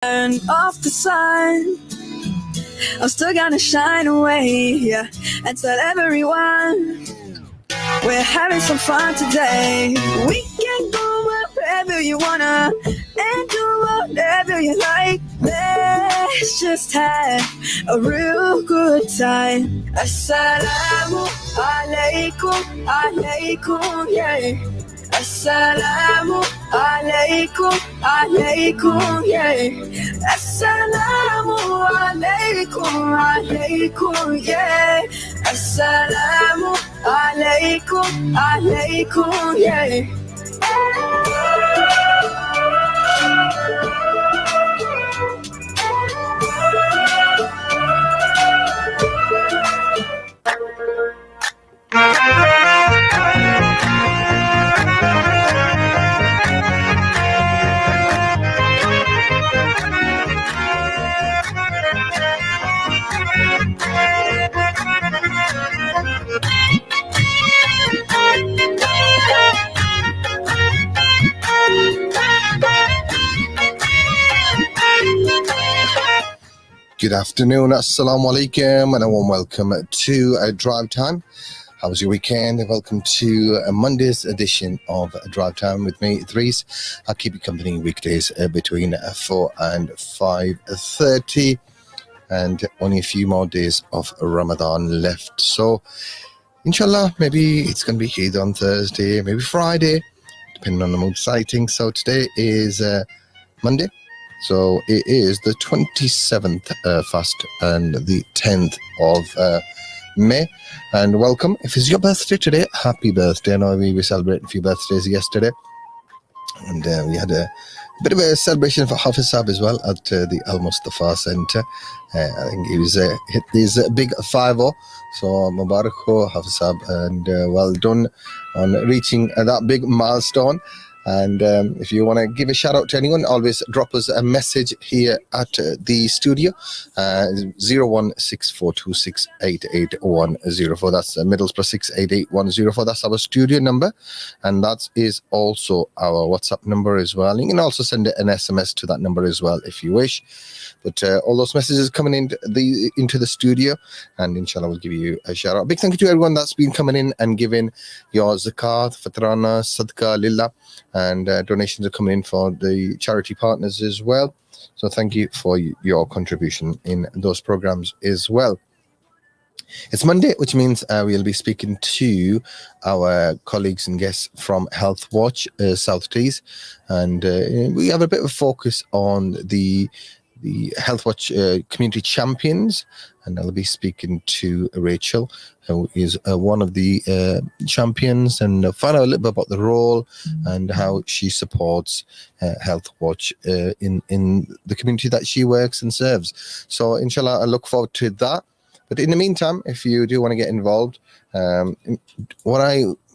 Turn off the sun. I'm still gonna shine away, yeah, and tell everyone we're having some fun today. We can go wherever you wanna and do whatever you like. Let's just have a real good time. Assalamu alaikum, alaikum, yeah. Assalamu alaikum, alaikum, yeah. Assalamu alaikum, alaikum, yeah. Assalamu alaikum, alaikum, yeah. Good afternoon, assalamu alaikum, and a warm welcome to Drive Time. How was your weekend? Welcome to Monday's edition of Drive Time with me, Idrees. I'll keep you company weekdays between 4 and 5:30, and only a few more days of Ramadan left. So, inshallah, maybe it's going to be Eid on Thursday, maybe Friday, depending on the mood sighting. So today is Monday. So it is the 27th fast and the 10th of May. And welcome. If it's your birthday today, happy birthday. I know we were celebrating a few birthdays yesterday. And we had a bit of a celebration for Hafiz Saab as well at the Al Mustafa Centre. I think he was hit his big 5-0. So Mubarak ho Hafiz Saab, and well done on reaching that big milestone. And if you want to give a shout out to anyone, always drop us a message here at the studio, 01642688104. That's Middlesbrough 688104. That's our studio number, and that is also our WhatsApp number as well. You can also send an SMS to that number as well if you wish. But all those messages coming into the studio, and inshallah we'll give you a shout out. Big thank you to everyone that's been coming in and giving your zakat, fatrana, sadqa, lillah, and donations are coming in for the charity partners as well. So thank you for your contribution in those programs as well. It's Monday, which means we'll be speaking to our colleagues and guests from Healthwatch South Tees, and we have a bit of a focus on the Healthwatch community champions, and I'll be speaking to Rachel, who is one of the champions, and find out a little bit about the role and how she supports Healthwatch in the community that she works and serves. So inshallah, I look forward to that. But in the meantime, if you do want to get involved,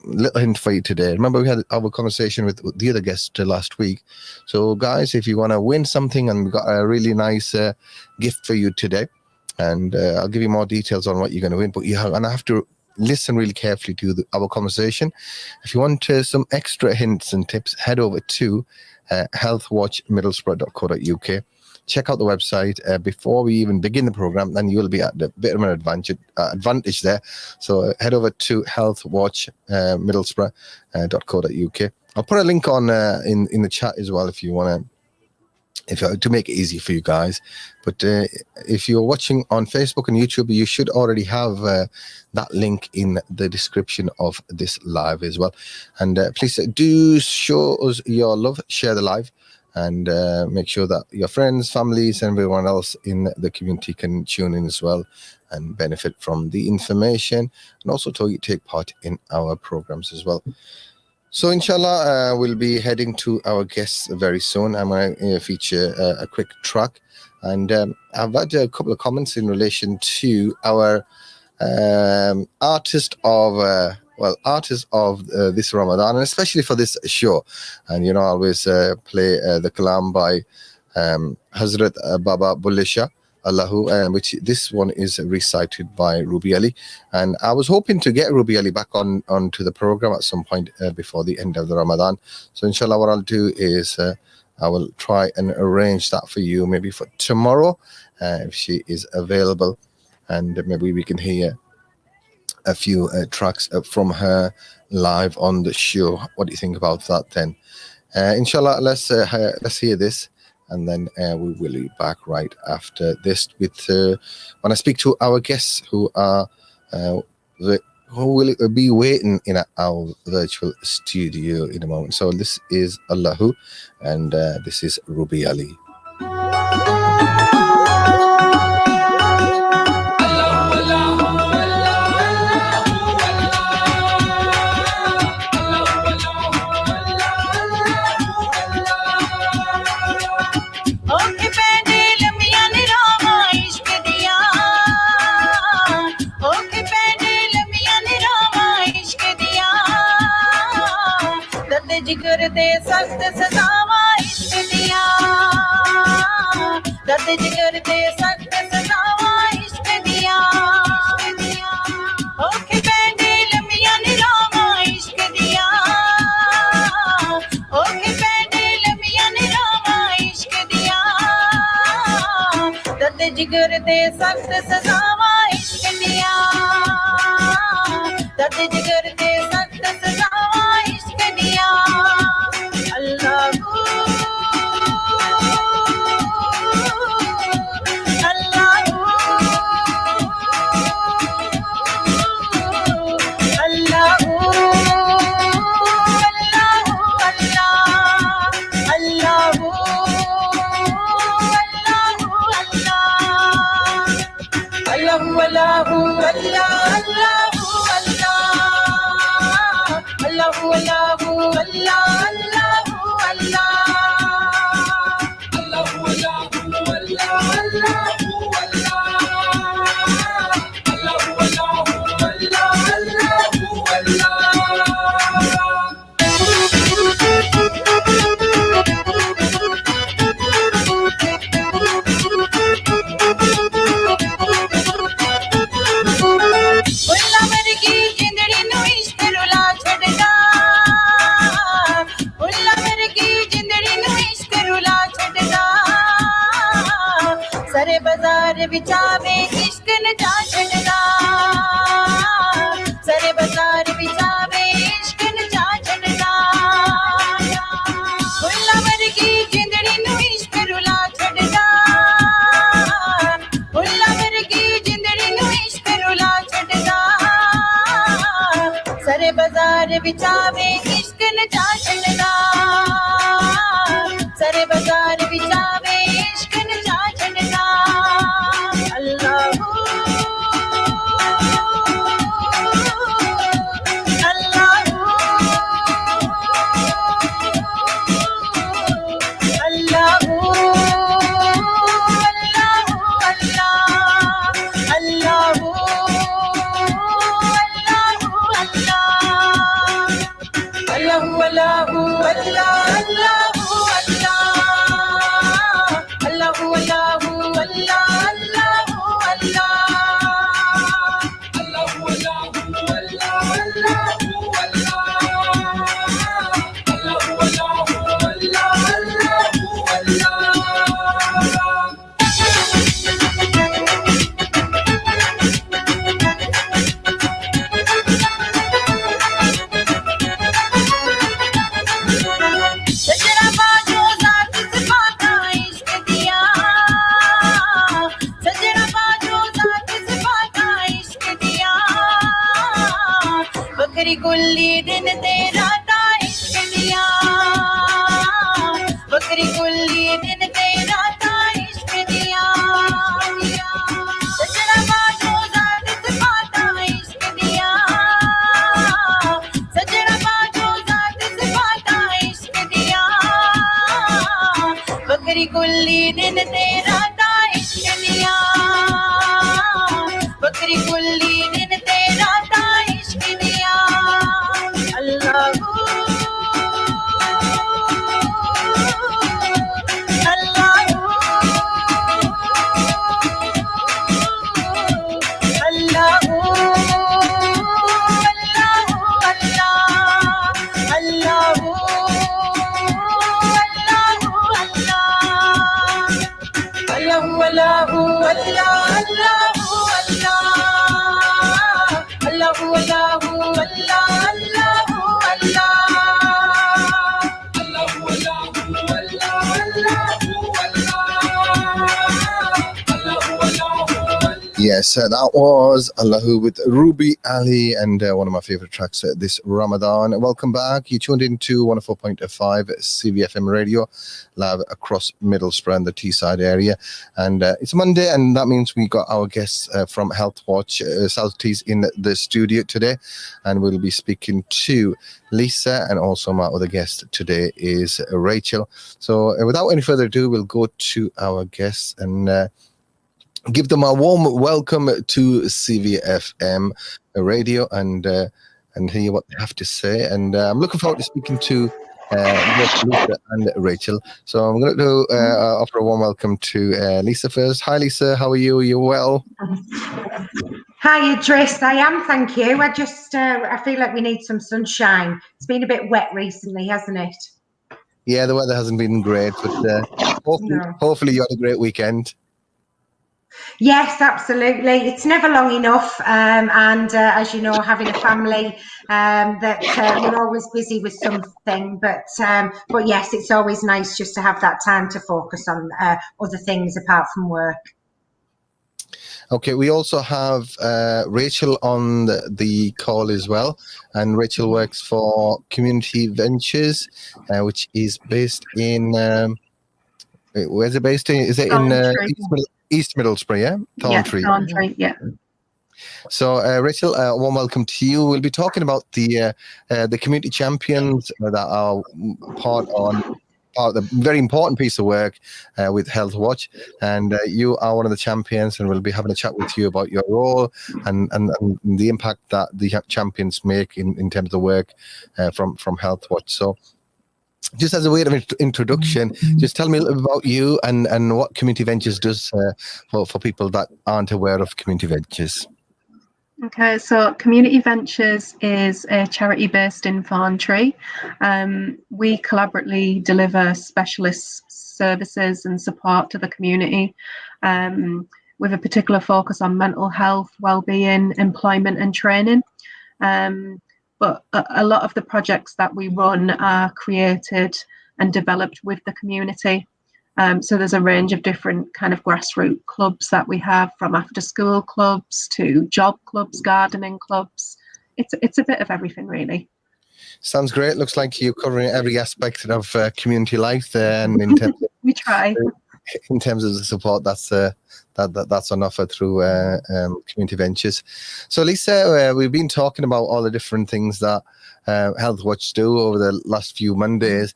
little hint for you today. Remember, we had our conversation with the other guest last week. So guys, if you want to win something, and we've got a really nice gift for you today, and I'll give you more details on what you're going to win, but you have to listen really carefully to our conversation. If you want some extra hints and tips, head over to healthwatchmiddlesbrough.co.uk. Check out the website before we even begin the program, then you'll be at a bit of an advantage there. So head over to healthwatchmiddlesbrough.co.uk. I'll put a link on in the chat as well if you want to make it easy for you guys. But if you're watching on Facebook and YouTube, you should already have that link in the description of this live as well. And please do show us your love, share the live, and make sure that your friends, families, and everyone else in the community can tune in as well and benefit from the information, and also take part in our programs as well. So inshallah, we'll be heading to our guests very soon. I'm going to feature a quick track, and I've had a couple of comments in relation to our artist of this Ramadan, and especially for this show. And I always play the kalam by Hazrat Baba Bulle Shah Allahu, which this one is recited by Ruby Ali. And I was hoping to get Ruby Ali back onto the program at some point before the end of the Ramadan. So inshallah, what I'll do is I will try and arrange that for you, maybe for tomorrow, if she is available, and maybe we can hear a few tracks from her live on the show. What do you think about that then? Inshallah, let's hear this, and then we will be back right after this with when I speak to our guests who will be waiting in our virtual studio in a moment. So this is Allahu, and this is Ruby Ali. जिगर दे सख्त सजावा इश्क दिया दर्द जिगर दे सख्त सजावा इश्क दिया ओके बैंडे लमिया निरावा इश्क दिया ओके बैंडे लमिया निरावा इश्क दिया दर्द जिगर दे सख्त सजावा इश्क दिया दर्द जिगर दे सख्त सजावा इश्क दिया बिचावे इश्क न जा छड़दा सरे बाजार बिचावे इश्क न जा छड़दा फुल्ला वर्गी जिंदड़ी नु इश्क रुला छड़दा फुल्ला वर्गी जिंदड़ी नु इश्क रुला छड़दा सरे बाजार बिचावे इश्क न जा छड़दा सरे बाजार बिचावे इश्क न जा छड़दा गुल्ली दिन तेरा इश्क दिया बकरी गुल्ली दिन तेरा इश्क दिया सजना बाजो जात सिफाता इश्क दिया सजना बाजो जात सिफाता इश्क दिया बकरी गुल्ली दिन तेरा इश्क दिया बकरी गुल्ली दिन तेरा इश्क दिया Yes, that was Allahu with Ruby Ali, and one of my favorite tracks this Ramadan. Welcome back. You tuned into 104.5 CVFM radio, live across Middlesbrough and the Teesside area. And it's Monday, and that means we got our guests from Healthwatch South Tees in the studio today. And we'll be speaking to Lisa, and also my other guest today is Rachel. So without any further ado, we'll go to our guests and give them a warm welcome to CVFM radio and hear what they have to say. And I'm looking forward to speaking to both Lisa and Rachel. So I'm going to offer a warm welcome to Lisa first. Hi, Lisa. How are you? Are you well? Hi, Idrees. I am, thank you. I just I feel like we need some sunshine. It's been a bit wet recently, hasn't it? Yeah, the weather hasn't been great, but hopefully you had a great weekend. Yes, absolutely. It's never long enough. And as you know, having a family, that you're always busy with something. But yes, it's always nice just to have that time to focus on other things apart from work. Okay, we also have Rachel on the call as well. And Rachel works for Community Ventures, which is based in... where's it based in? Is it in... East Middlesbrough, yeah? Thorntree, yeah. So, Rachel, warm welcome to you. We'll be talking about the community champions that are part of the very important piece of work with Healthwatch, and you are one of the champions, and we'll be having a chat with you about your role and the impact that the champions make in terms of work from Healthwatch. So, just as a way of introduction, just tell me a little bit about you and what Community Ventures does for people that aren't aware of Community Ventures. Okay, so Community Ventures is a charity based in Thorntree. We collaboratively deliver specialist services and support to the community with a particular focus on mental health, wellbeing, employment and training. But a lot of the projects that we run are created and developed with the community. So there's a range of different kind of grassroots clubs that we have, from after school clubs to job clubs, gardening clubs. It's a bit of everything, really. Sounds great. Looks like you're covering every aspect of community life there, and in terms of, we try. In terms of the support that's on offer through Community Ventures. So, Lisa, we've been talking about all the different things that Healthwatch do over the last few Mondays,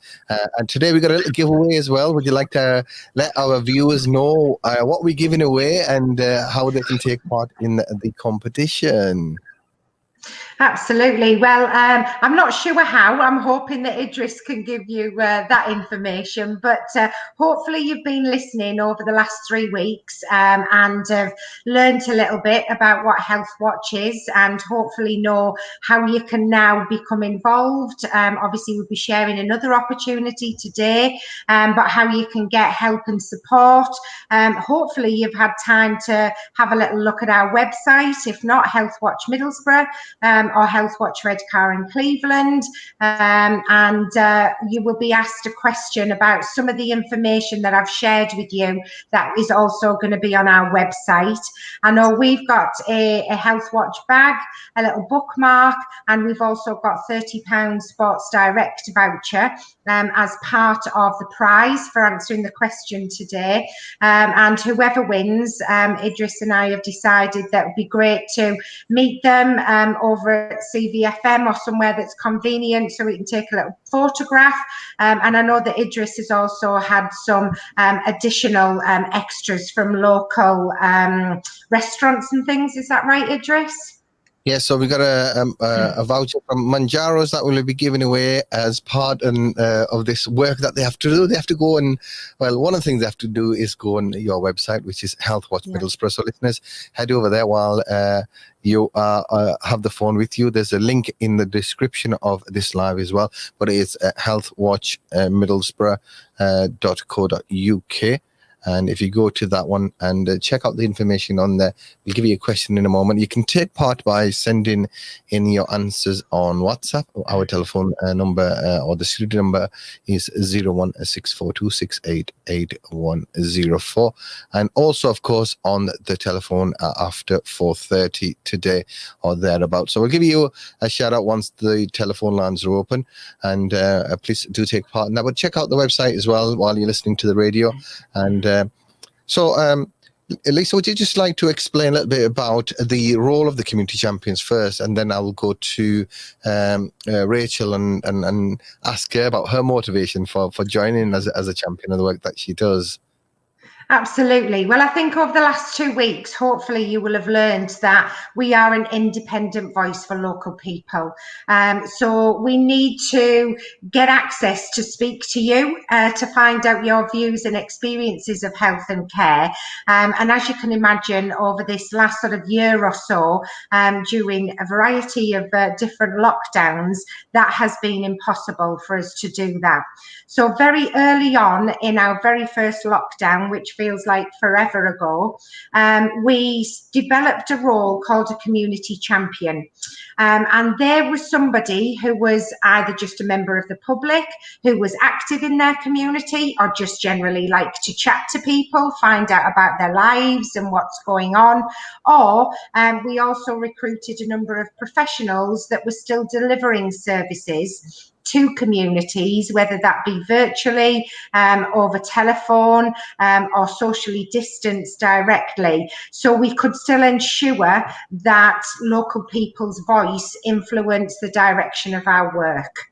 and today we got a little giveaway as well. Would you like to let our viewers know what we're giving away and how they can take part in the competition? Absolutely. Well, I'm not sure how. I'm hoping that Idrees can give you that information, but hopefully you've been listening over the last 3 weeks and have learned a little bit about what Healthwatch is, and hopefully know how you can now become involved. Obviously, we'll be sharing another opportunity today, but how you can get help and support. Hopefully you've had time to have a little look at our website, if not Healthwatch Middlesbrough, or Healthwatch Redcar in Cleveland, and you will be asked a question about some of the information that I've shared with you that is also going to be on our website. I know we've got a Healthwatch bag, a little bookmark, and we've also got £30 Sports Direct voucher as part of the prize for answering the question today. And whoever wins, Idrees and I have decided that it would be great to meet them over at CVFM or somewhere that's convenient, so we can take a little photograph. And I know that Idrees has also had some additional extras from local restaurants and things. Is that right, Idrees? Yeah, so we got a voucher from Manjaro's that we'll be giving away as part of this work that they have to do. They have to go and, well, one of the things they have to do is go on your website, which is Healthwatch Middlesbrough. So listeners, head over there while you have the phone with you. There's a link in the description of this live as well, but it's healthwatchmiddlesbrough.co.uk. And if you go to that one and check out the information on there, we'll give you a question in a moment. You can take part by sending in your answers on WhatsApp. Our telephone number or the studio number is 01642688104. And also, of course, on the telephone after 4:30 today or thereabouts. So we'll give you a shout out once the telephone lines are open, and please do take part in that. But check out the website as well while you're listening to the radio. And Lisa, would you just like to explain a little bit about the role of the community champions first, and then I will go to Rachel and ask her about her motivation for joining as a champion and the work that she does. Absolutely. Well, I think over the last 2 weeks, hopefully you will have learned that we are an independent voice for local people. So we need to get access to speak to you, to find out your views and experiences of health and care. And as you can imagine, over this last sort of year or so, during a variety of different lockdowns, that has been impossible for us to do that. So very early on in our very first lockdown, which feels like forever ago, we developed a role called a community champion. And there was somebody who was either just a member of the public, who was active in their community, or just generally like to chat to people, find out about their lives and what's going on. Or we also recruited a number of professionals that were still delivering services to communities, whether that be virtually, over telephone, or socially distanced directly. So we could still ensure that local people's voice influenced the direction of our work.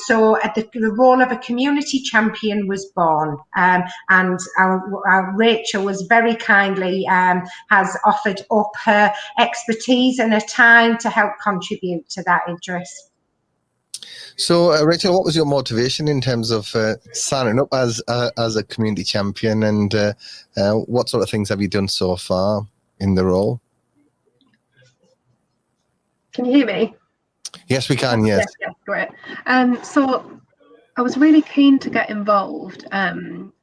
So the role of a community champion was born, and our Rachel was very kindly has offered up her expertise and her time to help contribute to that, Idrees. So, Rachel, what was your motivation in terms of signing up as a community champion, and what sort of things have you done so far in the role? Can you hear me? Yes, we can, yes. Yeah, great. So I was really keen to get involved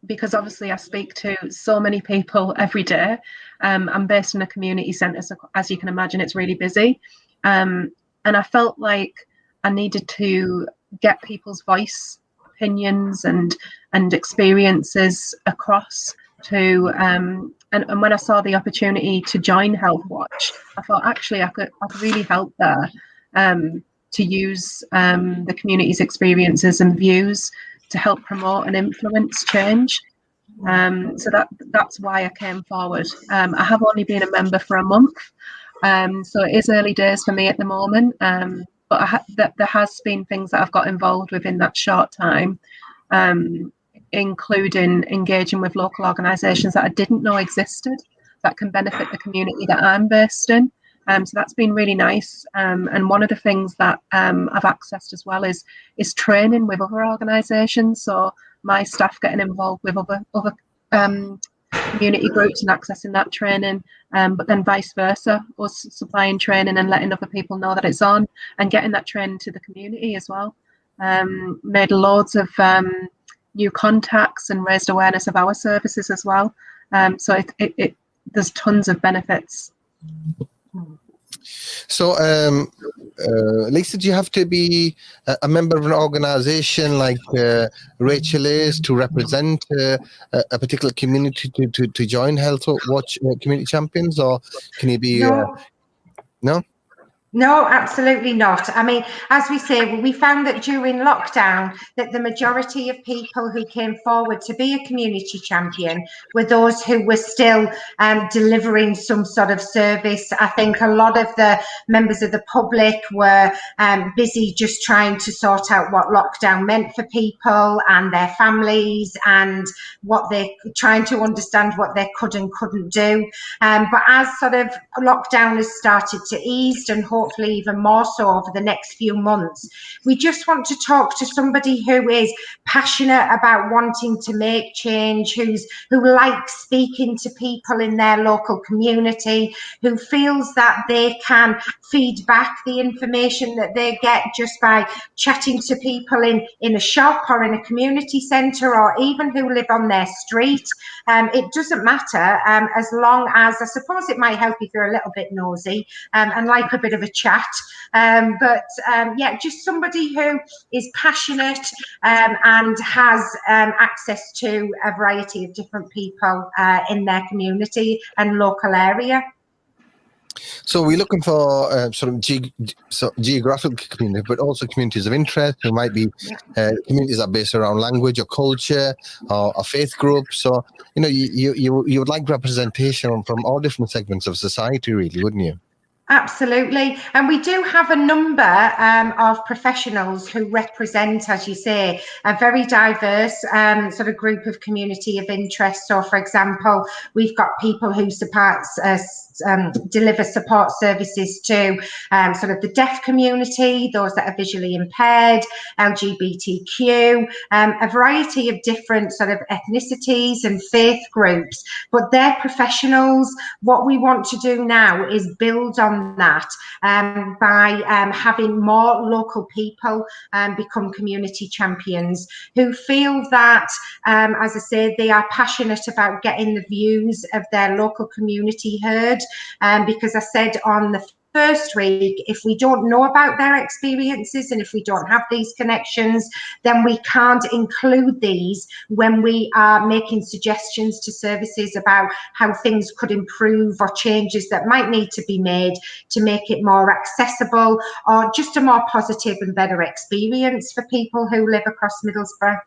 because obviously I speak to so many people every day. I'm based in a community centre, so as you can imagine, it's really busy. And I felt like I needed to get people's voice, opinions and experiences across to and when I saw the opportunity to join Healthwatch, I thought actually I could really help there, to use the community's experiences and views to help promote and influence change. So that's why I came forward. I have only been a member for a month, so it is early days for me at the moment. But there has been things that I've got involved with in that short time, including engaging with local organisations that I didn't know existed that can benefit the community that I'm based in. So that's been really nice. And one of the things that I've accessed as well is training with other organisations. So my staff getting involved with other community groups and accessing that training, but then vice versa, us supplying training and letting other people know that it's on and getting that training to the community as well. Made loads of new contacts and raised awareness of our services as well. So there's tons of benefits. So, Lisa, do you have to be a member of an organisation like Rachel is to represent a particular community to join Healthwatch Community Champions, or can you be? No? No, absolutely not. I mean, as we say, we found that during lockdown that the majority of people who came forward to be a community champion were those who were still delivering some sort of service. I think a lot of the members of the public were busy just trying to sort out what lockdown meant for people and their families, and trying to understand what they could and couldn't do. But as sort of lockdown has started to ease, and hopefully even more so over the next few months. We just want to talk to somebody who is passionate about wanting to make change, who likes speaking to people in their local community, who feels that they can feed back the information that they get just by chatting to people in a shop or in a community centre, or even who live on their street. It doesn't matter, as long as, I suppose it might help if you're a little bit nosy and like a bit of a chat. Yeah, just somebody who is passionate and has access to a variety of different people in their community and local area. So we're looking for sort of geographical community, but also communities of interest. There might be communities that are based around language or culture or a faith group. So, you know, you would like representation from all different segments of society, really, wouldn't you? Absolutely. And we do have a number of professionals who represent, as you say, a very diverse sort of group of community of interest. So, for example, we've got people who deliver support services to sort of the deaf community, those that are visually impaired, LGBTQ, a variety of different sort of ethnicities and faith groups, but they're professionals. What we want to do now is build on that by having more local people become community champions who feel that, as I say, they are passionate about getting the views of their local community heard. Because I said on the first week, if we don't know about their experiences and if we don't have these connections, then we can't include these when we are making suggestions to services about how things could improve or changes that might need to be made to make it more accessible or just a more positive and better experience for people who live across Middlesbrough.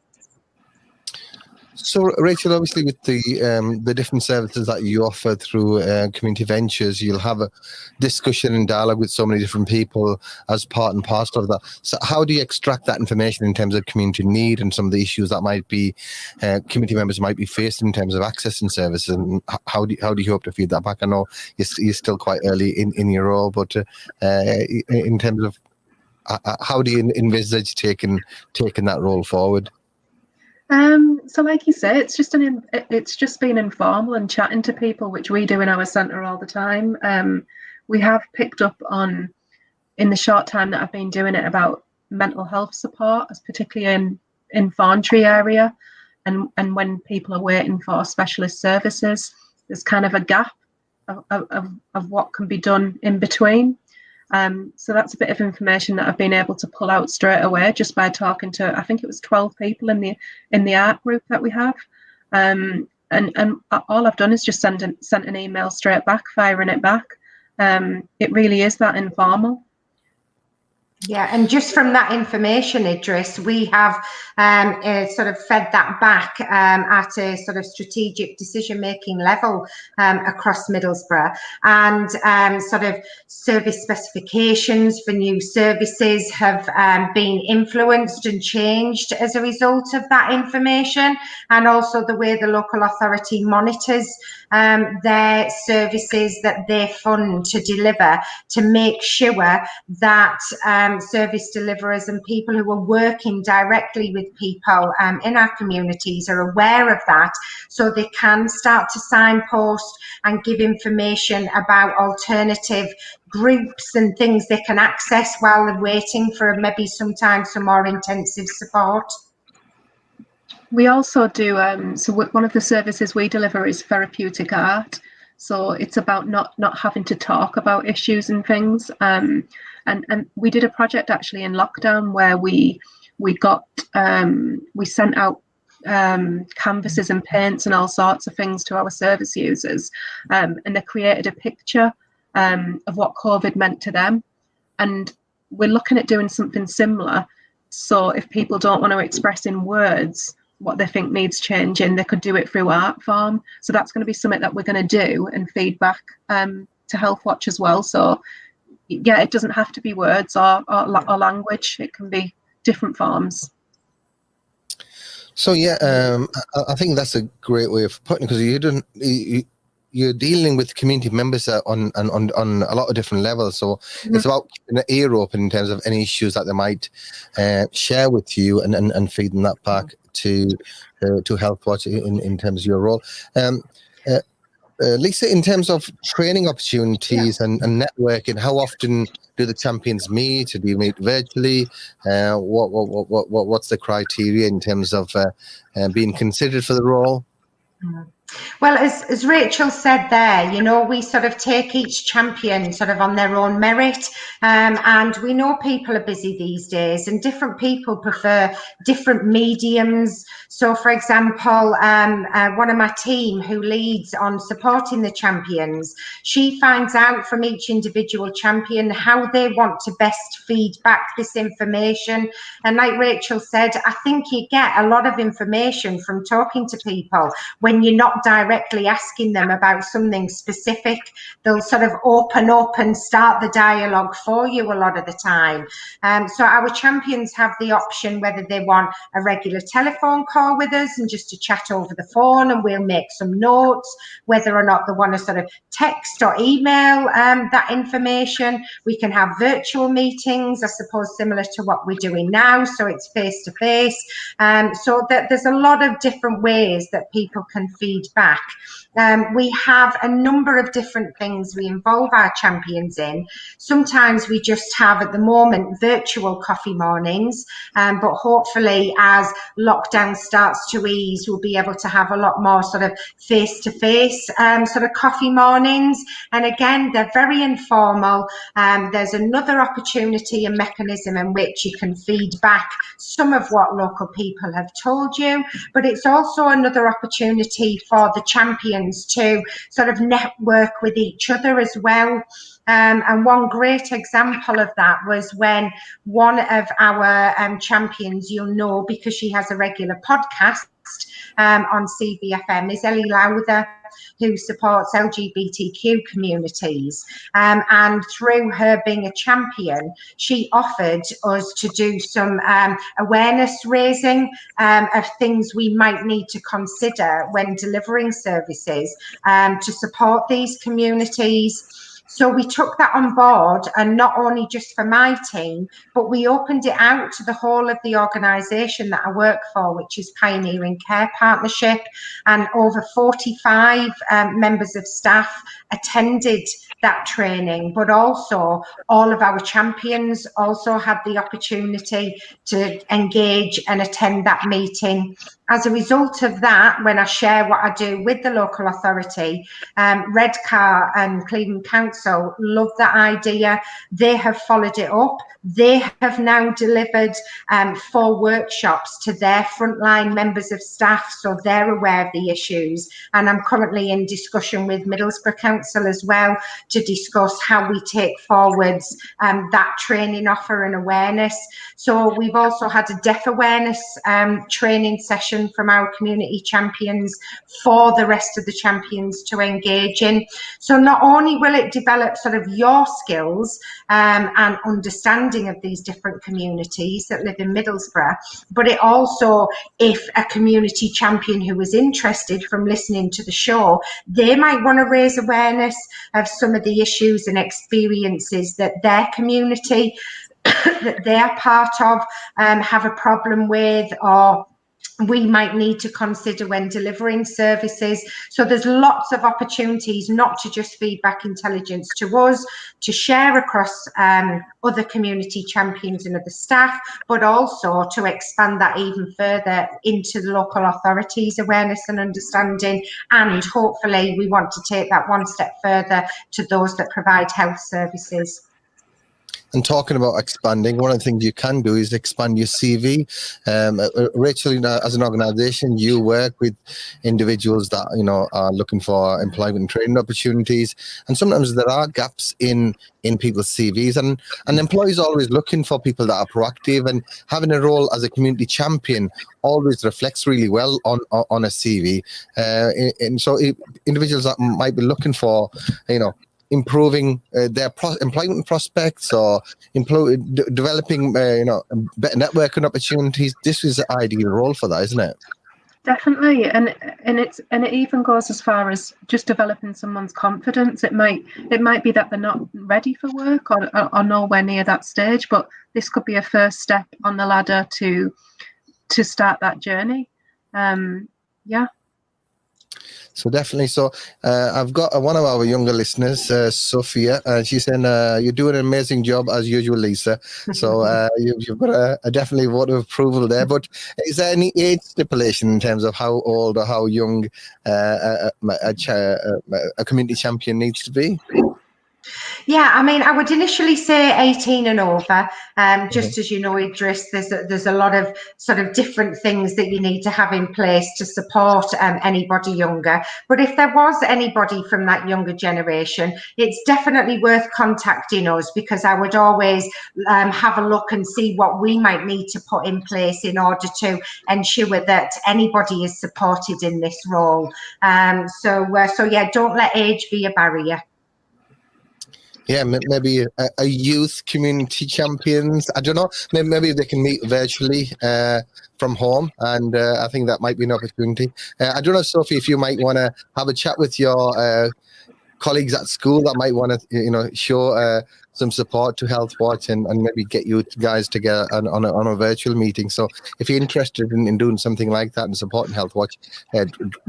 So, Rachel, obviously with the different services that you offer through community ventures, you'll have a discussion and dialogue with so many different people as part and parcel of that. So how do you extract that information in terms of community need and some of the issues that might be community members might be faced in terms of accessing services? And how do you hope to feed that back? I know you're still quite early in your role, but in terms of how do you envisage taking that role forward? So like you say, it's just been informal and chatting to people, which we do in our centre all the time. We have picked up on, in the short time that I've been doing it, about mental health support, particularly in Farntree area, and when people are waiting for specialist services, there's kind of a gap of what can be done in between. So that's a bit of information that I've been able to pull out straight away just by talking to, I think it was 12 people in the art group that we have. And all I've done is just sent an email straight back, firing it back. It really is that informal. Yeah, and just from that information, Idrees, we have sort of fed that back at a sort of strategic decision-making level across Middlesbrough, and sort of service specifications for new services have been influenced and changed as a result of that information, and also the way the local authority monitors their services that they fund to deliver, to make sure that service deliverers and people who are working directly with people in our communities are aware of that, so they can start to signpost and give information about alternative groups and things they can access while they're waiting for maybe sometimes some more intensive support. We also do, so one of the services we deliver is therapeutic art. So it's about not having to talk about issues and things. And we did a project actually in lockdown where we sent out canvases and paints and all sorts of things to our service users. And they created a picture of what COVID meant to them. And we're looking at doing something similar. So if people don't want to express in words what they think needs changing, they could do it through art form. So that's going to be something that we're going to do and feed back to Healthwatch as well. So yeah, it doesn't have to be words or language. It can be different forms. So yeah, I think that's a great way of putting it, because you're dealing with community members on a lot of different levels. So it's about keeping the ear open in terms of any issues that they might share with you and feeding that back to Healthwatch in terms of your role. Lisa, in terms of training opportunities and networking, how often do the champions meet? Do you meet virtually? What's the criteria in terms of being considered for the role? Well, as Rachel said there, you know, we sort of take each champion sort of on their own merit, and we know people are busy these days and different people prefer different mediums. So, for example, one of my team who leads on supporting the champions, she finds out from each individual champion how they want to best feed back this information. And like Rachel said, I think you get a lot of information from talking to people when you're not directly asking them about something specific. They'll sort of open up and start the dialogue for you a lot of the time. So our champions have the option whether they want a regular telephone call with us and just to chat over the phone and we'll make some notes, whether or not they want to sort of text or email that information. We can have virtual meetings, I suppose, similar to what we're doing now, so it's face to face. So that there's a lot of different ways that people can feed back. We have a number of different things we involve our champions in. Sometimes we just have at the moment virtual coffee mornings, but hopefully as lockdown starts to ease, we'll be able to have a lot more sort of face-to-face sort of coffee mornings. And again, they're very informal. There's another opportunity and mechanism in which you can feed back some of what local people have told you, but it's also another opportunity for the champions to sort of network with each other as well. And one great example of that was when one of our champions, you'll know because she has a regular podcast on CBFM, is Ellie Lowther, who supports LGBTQ communities. And through her being a champion, she offered us to do some awareness raising of things we might need to consider when delivering services to support these communities. So we took that on board, and not only just for my team, but we opened it out to the whole of the organisation that I work for, which is Pioneering Care Partnership, and over 45 members of staff attended that training, but also all of our champions also had the opportunity to engage and attend that meeting. As a result of that, when I share what I do with the local authority, Redcar and Cleveland Council love that idea. They have followed it up. They have now delivered 4 workshops to their frontline members of staff, so they're aware of the issues. And I'm currently in discussion with Middlesbrough Council as well to discuss how we take forwards that training offer and awareness. So we've also had a deaf awareness training session from our community champions for the rest of the champions to engage in. So not only will it develop sort of your skills and understanding of these different communities that live in Middlesbrough, but it also, if a community champion who was interested from listening to the show, they might want to raise awareness of some of the issues and experiences that their community that they're part of have a problem with, or we might need to consider when delivering services. So there's lots of opportunities not to just feedback intelligence to us, to share across other community champions and other staff, but also to expand that even further into the local authorities' awareness and understanding. And hopefully we want to take that one step further to those that provide health services. And talking about expanding, one of the things you can do is expand your CV. Rachel, as an organisation, you work with individuals that are looking for employment and training opportunities, and sometimes there are gaps in people's CVs, and employees are always looking for people that are proactive, and having a role as a community champion always reflects really well on a CV. And so individuals that might be looking for, improving their employment prospects or developing better networking opportunities, this is the ideal role for that, isn't it? Definitely, and it even goes as far as just developing someone's confidence. It might be that they're not ready for work or nowhere near that stage, but this could be a first step on the ladder to start that journey. Yeah. So definitely. So I've got one of our younger listeners, Sophia, and she's saying you're doing an amazing job as usual, Lisa. So you've got a definitely vote of approval there. But is there any age stipulation in terms of how old or how young a community champion needs to be? Yeah, I mean, I would initially say 18 and over. Just as you know, Idrees, there's a lot of sort of different things that you need to have in place to support anybody younger. But if there was anybody from that younger generation, it's definitely worth contacting us, because I would always have a look and see what we might need to put in place in order to ensure that anybody is supported in this role. So yeah, don't let age be a barrier. Yeah, maybe a youth community champions. I don't know. Maybe they can meet virtually from home, and I think that might be an opportunity. I don't know, Sophie, if you might want to have a chat with your colleagues at school that might want to, show some support to Healthwatch and maybe get you guys together on a virtual meeting. So if you're interested in doing something like that and supporting Healthwatch,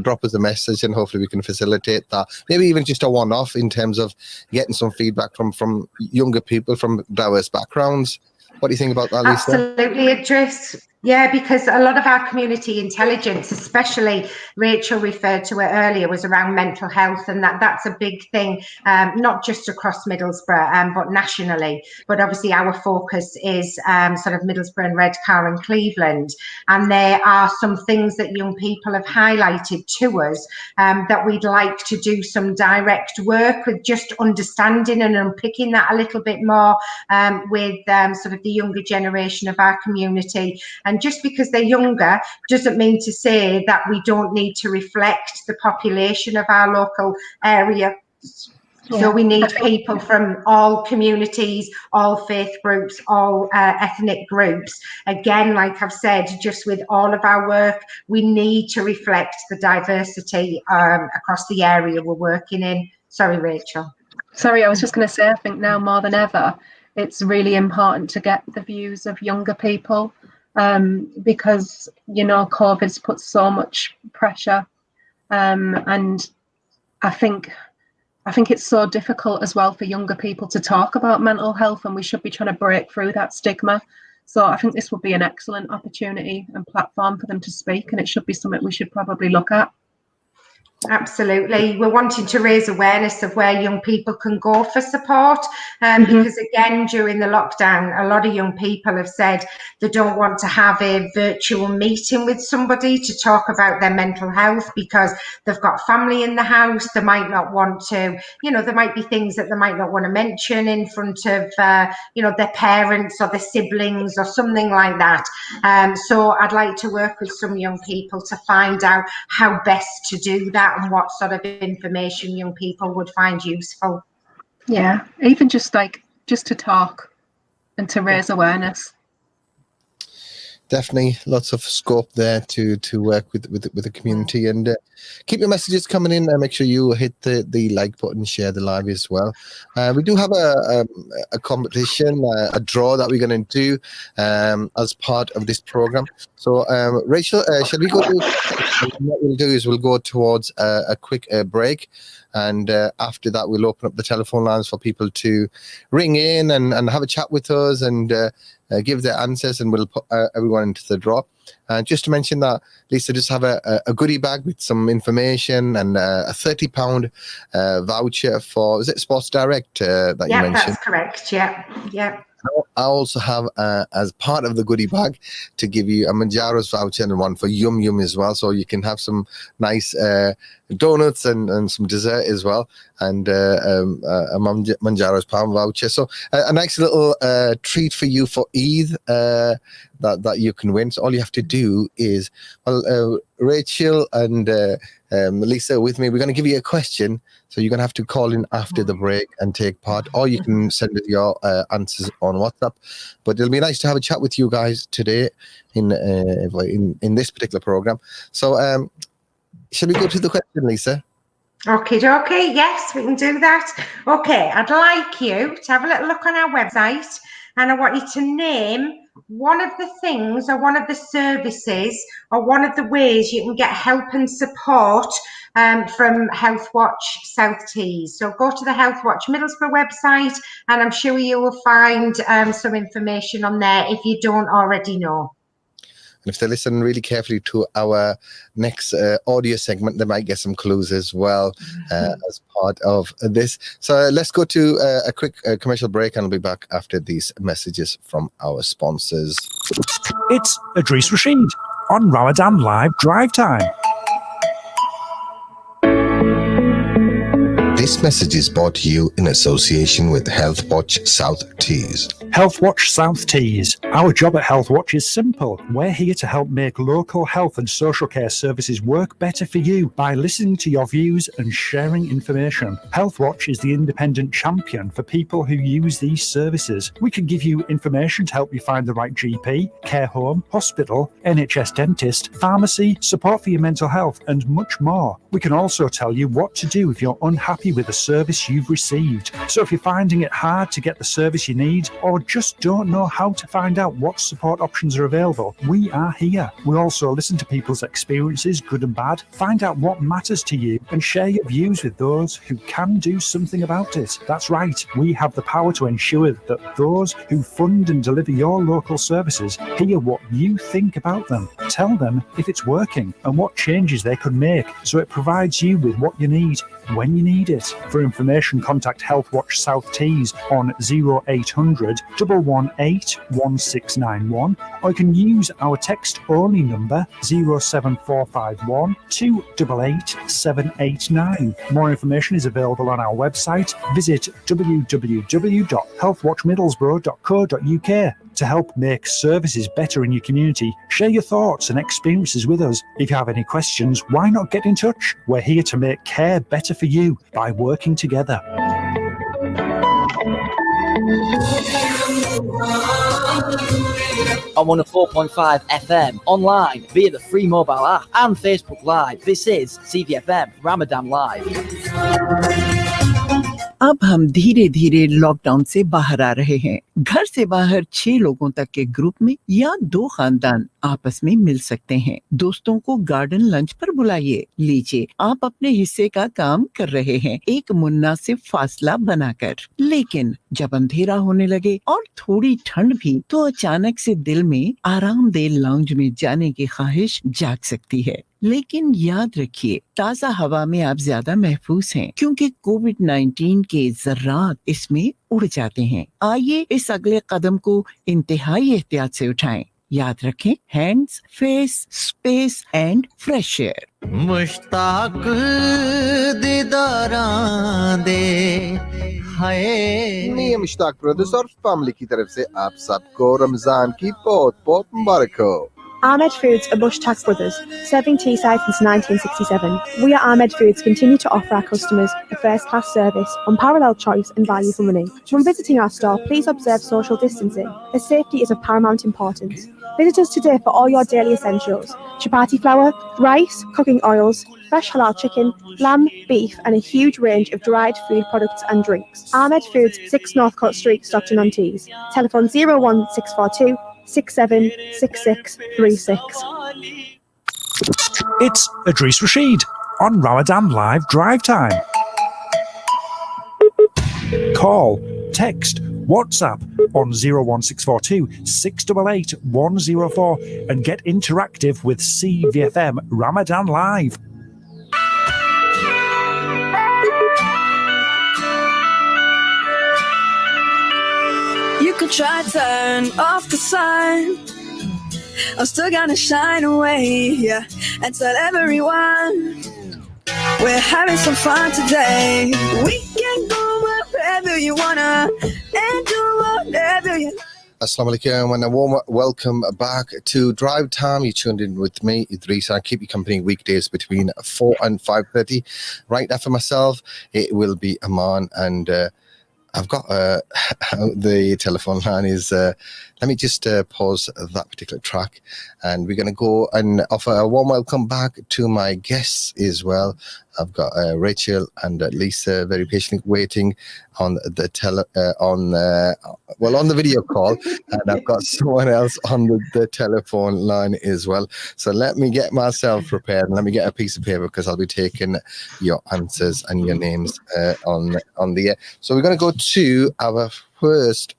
drop us a message and hopefully we can facilitate that. Maybe even just a one-off in terms of getting some feedback from younger people from diverse backgrounds. What do you think about that, Lisa? Absolutely, Idrees. Yeah, because a lot of our community intelligence, especially Rachel referred to it earlier, was around mental health, and that's a big thing, not just across Middlesbrough, but nationally. But obviously our focus is sort of Middlesbrough and Redcar and Cleveland. And there are some things that young people have highlighted to us that we'd like to do some direct work with, just understanding and unpicking that a little bit more with sort of the younger generation of our community. And just because they're younger doesn't mean to say that we don't need to reflect the population of our local area. Yeah. So we need people from all communities, all faith groups, all ethnic groups. Again, like I've said, just with all of our work, we need to reflect the diversity across the area we're working in. Sorry, Rachel. Sorry, I was just going to say, I think now more than ever, it's really important to get the views of younger people. Because COVID's put so much pressure, and I think it's so difficult as well for younger people to talk about mental health, and we should be trying to break through that stigma. So I think this would be an excellent opportunity and platform for them to speak, and it should be something we should probably look at. Absolutely. We're wanting to raise awareness of where young people can go for support, because again, during the lockdown, a lot of young people have said they don't want to have a virtual meeting with somebody to talk about their mental health because they've got family in the house. They might not want to, there might be things that they might not want to mention in front of, their parents or their siblings or something like that. So I'd like to work with some young people to find out how best to do that and what sort of information young people would find useful. Yeah, even just to talk and to raise awareness. Definitely lots of scope there to work with the community, and keep your messages coming in and make sure you hit the like button, share the live as well. We do have a competition, a draw that we're going to do as part of this program. So Rachel, shall we go to what we'll do is we'll go towards a quick break, and after that we'll open up the telephone lines for people to ring in and have a chat with us and give their answers, and we'll put everyone into the draw. Just to mention that Lisa does have a goodie bag with some information and a £30 voucher for, is it Sports Direct that you mentioned? Yeah, that's correct. Yeah. I also have, as part of the goodie bag, to give you a Manjaro's voucher and one for Yum Yum as well, so you can have some nice donuts and some dessert as well, and a Manjaro's Palm voucher. So a nice little treat for you for Eid that you can win. So all you have to do is, Rachel and Lisa with me, we're going to give you a question. So you're going to have to call in after the break and take part, or you can send us your answers on WhatsApp. But it'll be nice to have a chat with you guys today in this particular program. So shall we go to the question, Lisa? Okay, yes, we can do that. Okay, I'd like you to have a little look on our website, and I want you to name one of the things or one of the services or one of the ways you can get help and support from Healthwatch South Tees. So go to the Healthwatch Middlesbrough website, and I'm sure you will find some information on there if you don't already know. And if they listen really carefully to our next audio segment, they might get some clues as well as part of this. So let's go to a quick commercial break, and we'll be back after these messages from our sponsors. It's Idrees Rashid on Ramadan Live Drivetime. This message is brought to you in association with Healthwatch South Tees. Healthwatch South Tees. Our job at Healthwatch is simple. We're here to help make local health and social care services work better for you by listening to your views and sharing information. Healthwatch is the independent champion for people who use these services. We can give you information to help you find the right GP, care home, hospital, NHS dentist, pharmacy, support for your mental health, and much more. We can also tell you what to do if you're unhappy with the service you've received. So if you're finding it hard to get the service you need, or just don't know how to find out what support options are available, we are here. We also listen to people's experiences, good and bad, find out what matters to you, and share your views with those who can do something about it. That's right, we have the power to ensure that those who fund and deliver your local services hear what you think about them, tell them if it's working and what changes they could make, so it provides you with what you need when you need it. For information, contact Healthwatch South Tees on 0800 118 1691, or you can use our text-only number 07451 288 789. More information is available on our website. Visit www.healthwatchmiddlesbrough.co.uk to help make services better in your community. Share your thoughts and experiences with us. If you have any questions, why not get in touch? We're here to make care better for you by working together. On 104.5 FM, online, via the free mobile app and Facebook Live. This is CVFM Ramadan Live. अब हम धीरे धीरे lockdown से बाहर आ रहे हैं। घर से बाहर 6 लोगों तक के ग्रुप में या 2 खानदान आपस में मिल सकते हैं। दोस्तों को गार्डन लंच पर बुलाइए। लीजिए, आप अपने हिस्से का काम कर रहे हैं, एक मुनासिब फासला बनाकर। लेकिन जब अंधेरा होने लगे और थोड़ी ठंड भी, तो अचानक से दिल में आरामदेह लाउंज में जाने की ख्वाहिश जाग सकती है। लेकिन याद रखिए, ताज़ा हवा में आप ज्यादा महफूज हैं, क्योंकि कोविड-19 के ज़र्रात इसमें उड़ जाते हैं। आइए इस अगले कदम को इंतहाई एहतियात से उठाएं। याद रखें, hands, face, space and fresh air. Mushtaq दीदारां दे हाय। मियां मुश्ताक ब्रदर्स और फैमिली की तरफ से आप सबको रमजान की बहुत बहुत मुबारक हो। Ahmed Foods are Bush Tax Brothers, serving Teesside since 1967. We at Ahmed Foods continue to offer our customers a first-class service, unparalleled choice and value for money. When visiting our store, please observe social distancing, as safety is of paramount importance. Visit us today for all your daily essentials: chapati flour, rice, cooking oils, fresh halal chicken, lamb, beef, and a huge range of dried food products and drinks. Ahmed Foods, 6 Northcote Street, Stockton-on-Tees. Telephone 01642 676636. It's Idrees Rashid on Ramadan Live Drivetime. Call, text, WhatsApp on 01642 688 104 and get interactive with CVFM Ramadan Live. You could try to turn off the sun, I'm still gonna shine away, yeah, and tell everyone We're having some fun today. We can go wherever you wanna and do whatever you. Assalamu alaikum and a warm welcome back to Drive Time. You tuned in with me, Idrees. I keep you company weekdays between 4 and 5:30. Right after myself, it will be Aman, and I've got the telephone line is. Let me just pause that particular track, and we're going to go and offer a warm welcome back to my guests as well. I've got Rachel and Lisa very patiently waiting on the on the video call, and I've got someone else on the telephone line as well. So let me get myself prepared, and let me get a piece of paper because I'll be taking your answers and your names on the air. So we're going to go to our first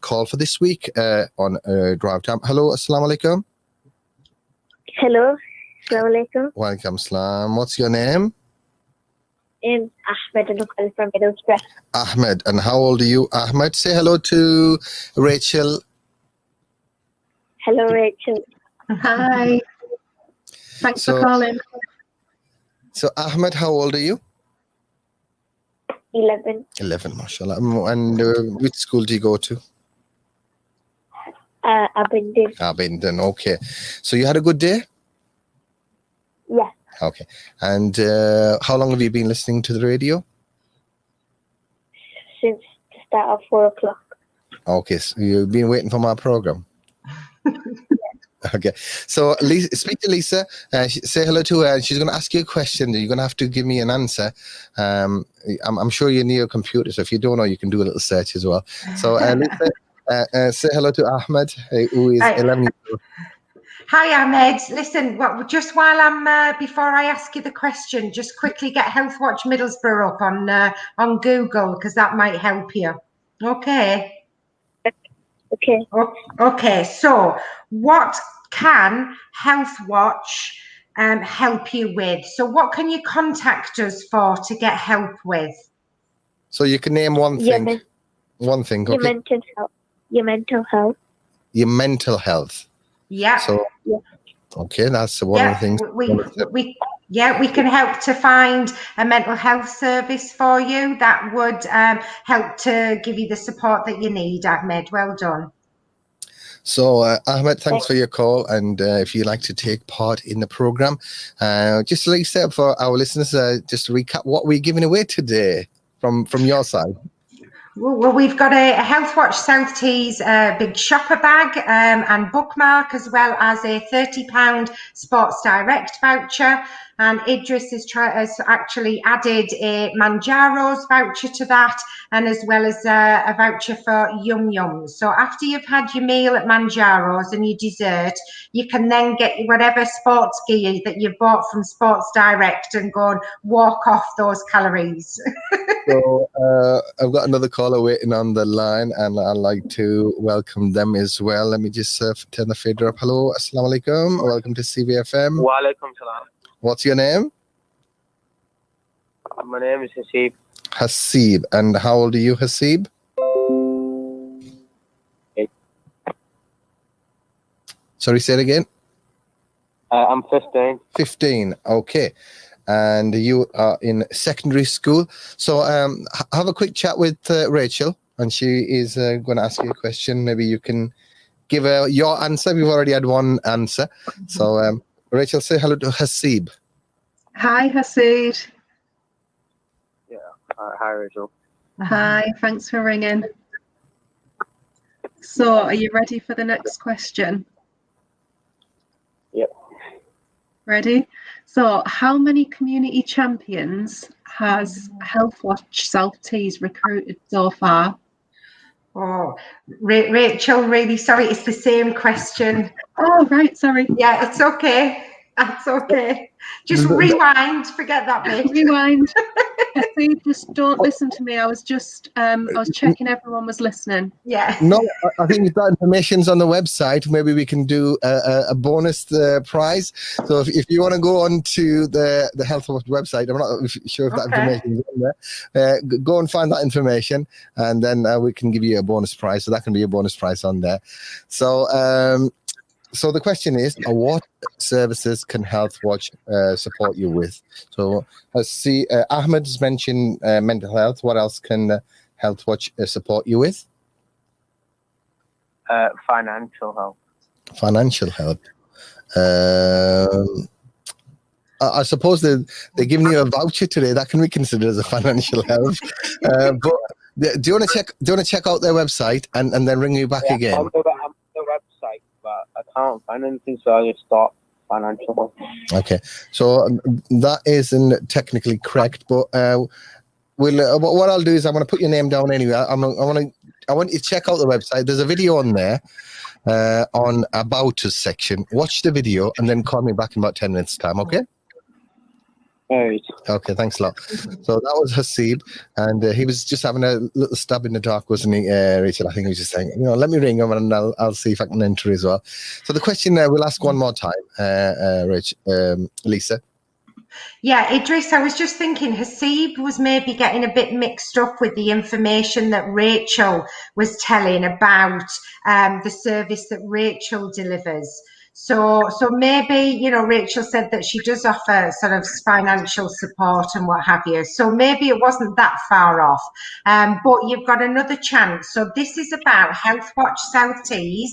call for this week on Drive Time. Hello, assalamu alaikum. Hello, assalamu alaikum. Walaikum salam. What's your name? Ahmed, and I'm calling from Middlesbrough. Ahmed, and how old are you, Ahmed? Say hello to Rachel. Hello, Rachel. Hi. Thanks for calling. So, Ahmed, how old are you? 11. 11, mashallah. And which school do you go to? Abingdon. Abingdon, okay. So you had a good day? Yeah. Okay. And how long have you been listening to the radio? Since the start of 4 o'clock. Okay, so you've been waiting for my program? Okay, so Lisa, speak to Lisa, say hello to her, and she's going to ask you a question. You're going to have to give me an answer. I'm sure you're near a computer, so if you don't know, you can do a little search as well. So Lisa, say hello to Ahmed, who is 11 years old. Hi, Ahmed. Listen, just while I'm before I ask you the question, just quickly get Healthwatch Middlesbrough up on Google, because that might help you. Okay. Okay. Okay. So, what can Healthwatch help you with? So, what can you contact us for to get help with? So you can name one thing. One thing. Your Okay. mental health. Your mental health. Your mental health. Yeah. So. Yeah. Okay, that's one of the things. We can help to find a mental health service for you that would help to give you the support that you need, Ahmed. Well done. So, Ahmed, thanks for your call. And if you'd like to take part in the program, just like I said, for our listeners, just to recap what we're giving away today from your side. Well, we've got a Healthwatch South Tees big shopper bag and bookmark, as well as a £30 Sports Direct voucher. And Idrees has actually added a Manjaro's voucher to that, and as well as a voucher for Yum Yums. So after you've had your meal at Manjaro's and your dessert, you can then get whatever sports gear that you bought from Sports Direct and go and walk off those calories. So I've got another caller waiting on the line, and I'd like to welcome them as well. Let me just turn the fader up. Hello, assalamu alaikum. Welcome to CVFM. Wa alaikum salam. What's your name? My name is Hasib. Hasib. And how old are you, Hasib? 8. Sorry, say it again. I'm 15. 15. Okay. And you are in secondary school. So have a quick chat with Rachel, and she is going to ask you a question. Maybe you can give her your answer. We've already had one answer. So Rachel, say hello to Hasib. Hi, Hasib. Yeah. Hi, Rachel. Hi, thanks for ringing. So, are you ready for the next question? Yep. Ready? So, how many community champions has Healthwatch South Tees recruited so far? Oh, Rachel, really sorry. It's the same question. Oh, right. Sorry. Yeah, it's okay. That's okay. Just rewind. Forget that bit. Rewind. Just don't listen to me. I was just, I was checking everyone was listening. Yeah. No, I think if that information's on the website, maybe we can do a bonus prize. So if you want to go on to the Healthwatch website, I'm not sure if that information is on there. Go and find that information, and then we can give you a bonus prize. So that can be a bonus prize on there. So So the question is, what services can Healthwatch support you with? So let's see, Ahmed's mentioned mental health. What else can Healthwatch support you with? Financial help. Financial help. I suppose they're giving you a voucher today. That can be considered as a financial help. But do you want to check out their website and then ring you back again? I'm on the website, but I can't find anything, so I just thought financial help. Okay, so that isn't technically correct, but what I'll do is I'm going to put your name down anyway. I want you to check out the website. There's a video on there on About Us section. Watch the video and then call me back in about 10 minutes time, okay? Right. Okay, thanks a lot. So that was Hasib, and he was just having a little stab in the dark, wasn't he, Rachel? I think he was just saying, let me ring him and I'll see if I can enter as well. So the question we'll ask one more time, Lisa. Yeah, Idrees, I was just thinking Hasib was maybe getting a bit mixed up with the information that Rachel was telling about the service that Rachel delivers. So maybe, Rachel said that she does offer sort of financial support and what have you. So maybe it wasn't that far off. But you've got another chance. So this is about Healthwatch South Tees,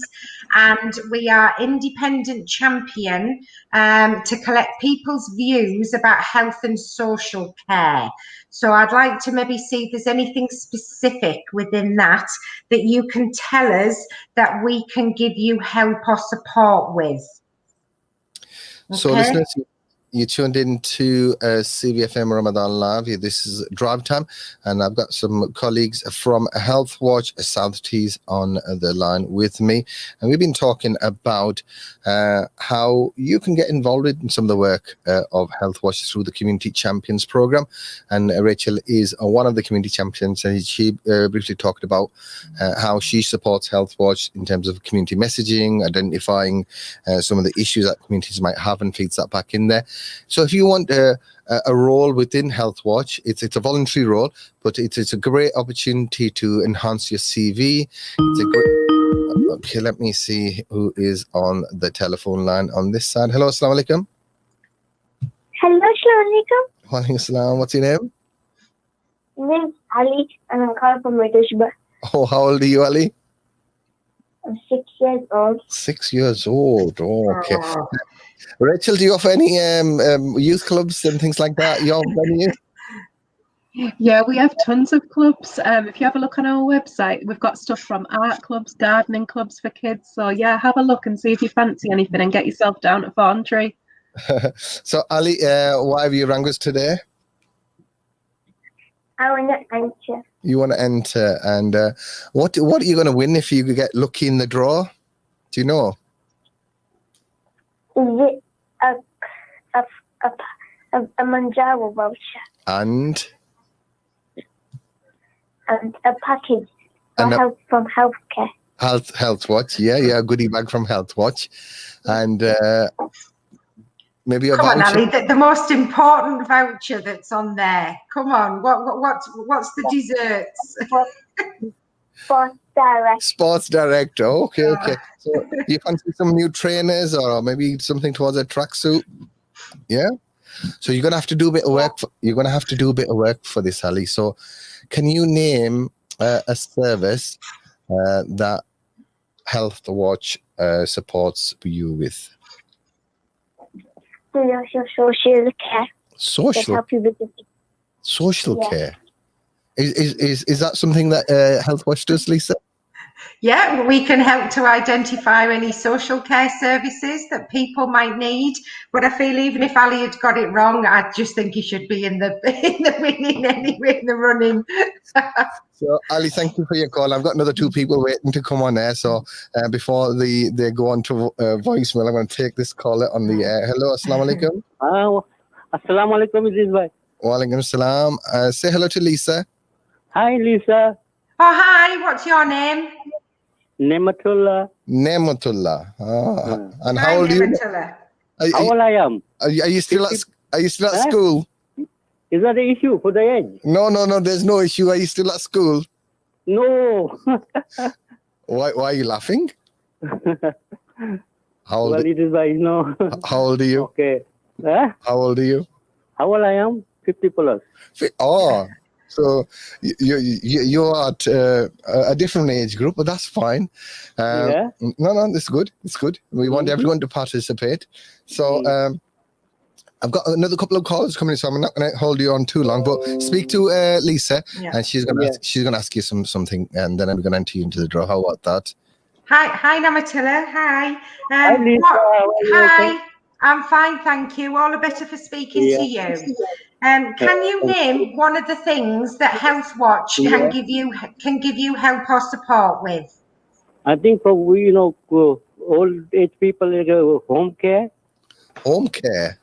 and we are independent champion to collect people's views about health and social care. So I'd like to maybe see if there's anything specific within that you can tell us that we can give you help or support with. Okay. So listeners, you tuned into CVFM Ramadan Live. This is Drive Time, and I've got some colleagues from Healthwatch South Tees on the line with me, and we've been talking about how you can get involved in some of the work of Healthwatch through the Community Champions program. And Rachel is one of the community champions, and she briefly talked about how she supports Healthwatch in terms of community messaging, identifying some of the issues that communities might have, and feeds that back in there. So if you want a role within Healthwatch, it's a voluntary role, but it's a great opportunity to enhance your CV. It's a great. Okay, let me see who is on the telephone line on this side. Hello, assalamu alaikum. Hello, assalamu alaikum. Wa alaikum assalam. What's your name? My name's Ali, and I'm calling from Idrees. Oh, how old are you, Ali? I'm 6 years old. 6 years old. Oh, okay. Rachel, do you offer any youth clubs and things like that? You offer any? Yeah, we have tons of clubs. If you have a look on our website, we've got stuff from art clubs, gardening clubs for kids. So yeah, have a look and see if you fancy anything and get yourself down to voluntary. So Ali, why have you rang us today? I want to enter. You want to enter, and what are you going to win if you get lucky in the draw? Do you know? Is it a Manjaro voucher? And a package from healthcare. Healthwatch, yeah, a goodie bag from Healthwatch, and maybe a Come voucher. on, Ali, the most important voucher that's on there. Come on, what's the desserts? Sports Direct. Sports Direct. Oh, okay. So you fancy some new trainers or maybe something towards a tracksuit? Yeah. So you're gonna have to do a bit of work. You're gonna have to do a bit of work for this, Ali. So, can you name a service that Healthwatch supports you with? Social care. Social care. Is that something that Healthwatch does, Lisa? Yeah, we can help to identify any social care services that people might need. But I feel even if Ali had got it wrong, I just think he should be in the winning anyway, in the running. So Ali, thank you for your call. I've got another two people waiting to come on air. So before they go on to voicemail, I'm going to take this caller on the air. Hello, assalamu alaikum. Assalamu alaikum, Idrees bhai. Wa alaikum assalam. Say hello to Lisa. Hi, Lisa. Oh, hi. What's your name? Nematullah. And how old are you? How old I am? Are you still at school? Is that the issue for the age? No. There's no issue. Are you still at school? No. Why are you laughing? How old? Well, it is by, How old are you? Okay. Huh? How old are you? How old I am? 50 plus. Oh, so you are at a different age group, but that's fine. Yeah. No, it's good. It's good. We want everyone to participate. So I've got another couple of calls coming, so I'm not going to hold you on too long. But speak to Lisa, and she's going to ask you something, and then I'm going to enter you into the draw. How about that? Hi, Namatilla. Hi. Hi, Lisa. How are you? Hi. I'm fine, thank you. All the better for speaking to you. Can you name one of the things that Healthwatch can give you help or support with? I think for old age people, home care. Home care.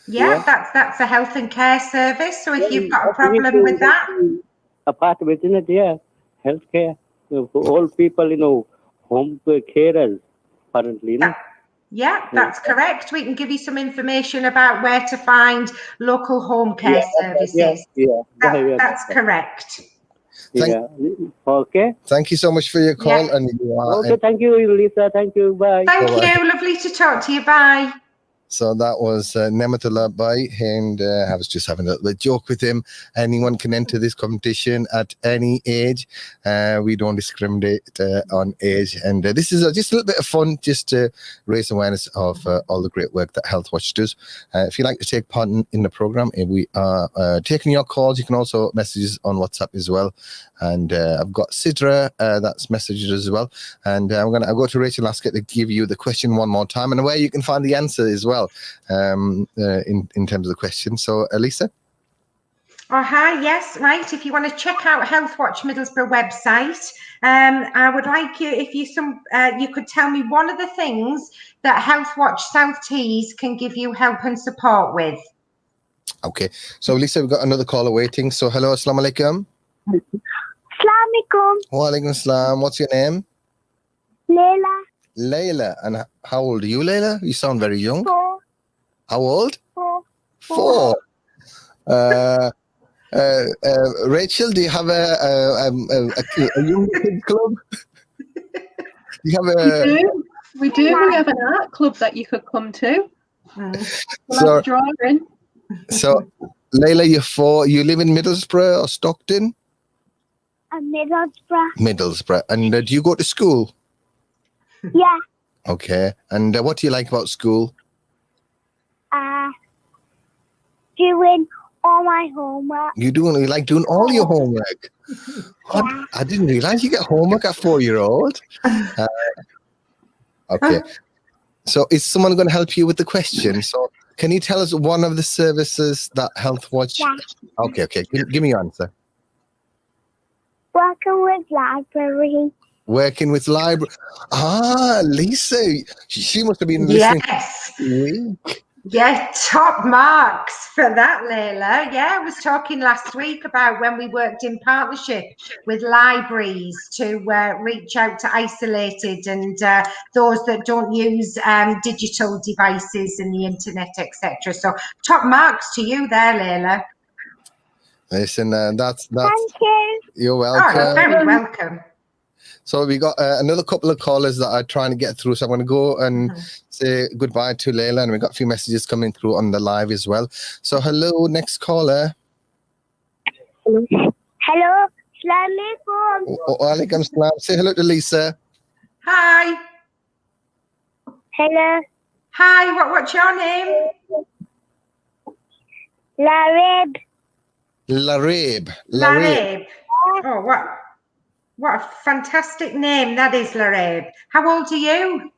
Yeah, that's a health and care service. So if you've got a problem with that, a part of it, isn't it? Yeah, healthcare for old people, home carers currently. Yeah, that's correct. We can give you some information about where to find local home care services. That's correct. Okay. Thank you so much for your call. And you are, okay, thank you, Lisa. Thank you. Bye. Thank you. Lovely to talk to you. Bye. So that was Nematullah Bhai, and I was just having a little joke with him. Anyone can enter this competition at any age. We don't discriminate on age. And this is just a little bit of fun, just to raise awareness of all the great work that Healthwatch does. If you'd like to take part in the program, we are taking your calls. You can also message us on WhatsApp as well. And I've got Sidra that's messaged as well. And I'll go to Rachel Askett to give you the question one more time and where you can find the answer as well. In terms of the question. So, Lisa? Oh, hi. Yes, right. If you want to check out Healthwatch Middlesbrough website, I would like you, if you could tell me one of the things that Healthwatch South Tees can give you help and support with. Okay. So, Lisa, we've got another caller waiting. So, hello, assalamu alaikum. Assalamu alaikum. Wa alaikum assalam. What's your name? Layla. Layla. And how old are you, Layla? You sound very young. 4. How old? 4. 4. Rachel, do you have a young kids club? We do. We have an art club that you could come to. We'll have a drawing. So, Layla, you're 4. You live in Middlesbrough or Stockton? Middlesbrough. Middlesbrough. And do you go to school? Yeah. Okay. And what do you like about school? Doing all my homework. You like doing all your homework? Yeah. I didn't realize you get homework at 4-year-old. Okay. So is someone going to help you with the question? So can you tell us one of the services that Healthwatch? Yeah. Okay. Give me your answer. Working with library. Working with library. Lisa, she must have been listening. Yes. Week. Yeah, top marks for that, Layla. Yeah, I was talking last week about when we worked in partnership with libraries to reach out to isolated and those that don't use digital devices and the internet, etc. So top marks to you there, Layla. Listen, that's. Thank you. You're welcome. Oh, you're very welcome. So we got another couple of callers that are trying to get through. So I'm going to go and say goodbye to Layla. And we've got a few messages coming through on the live as well. So hello, next caller. Hello. Assalamualaikum. Walaikum salam. Say hello to Lisa. Hi. Hello. Hi, what's your name? Larib. Larib. Oh, what a fantastic name that is, Larib. How old are you?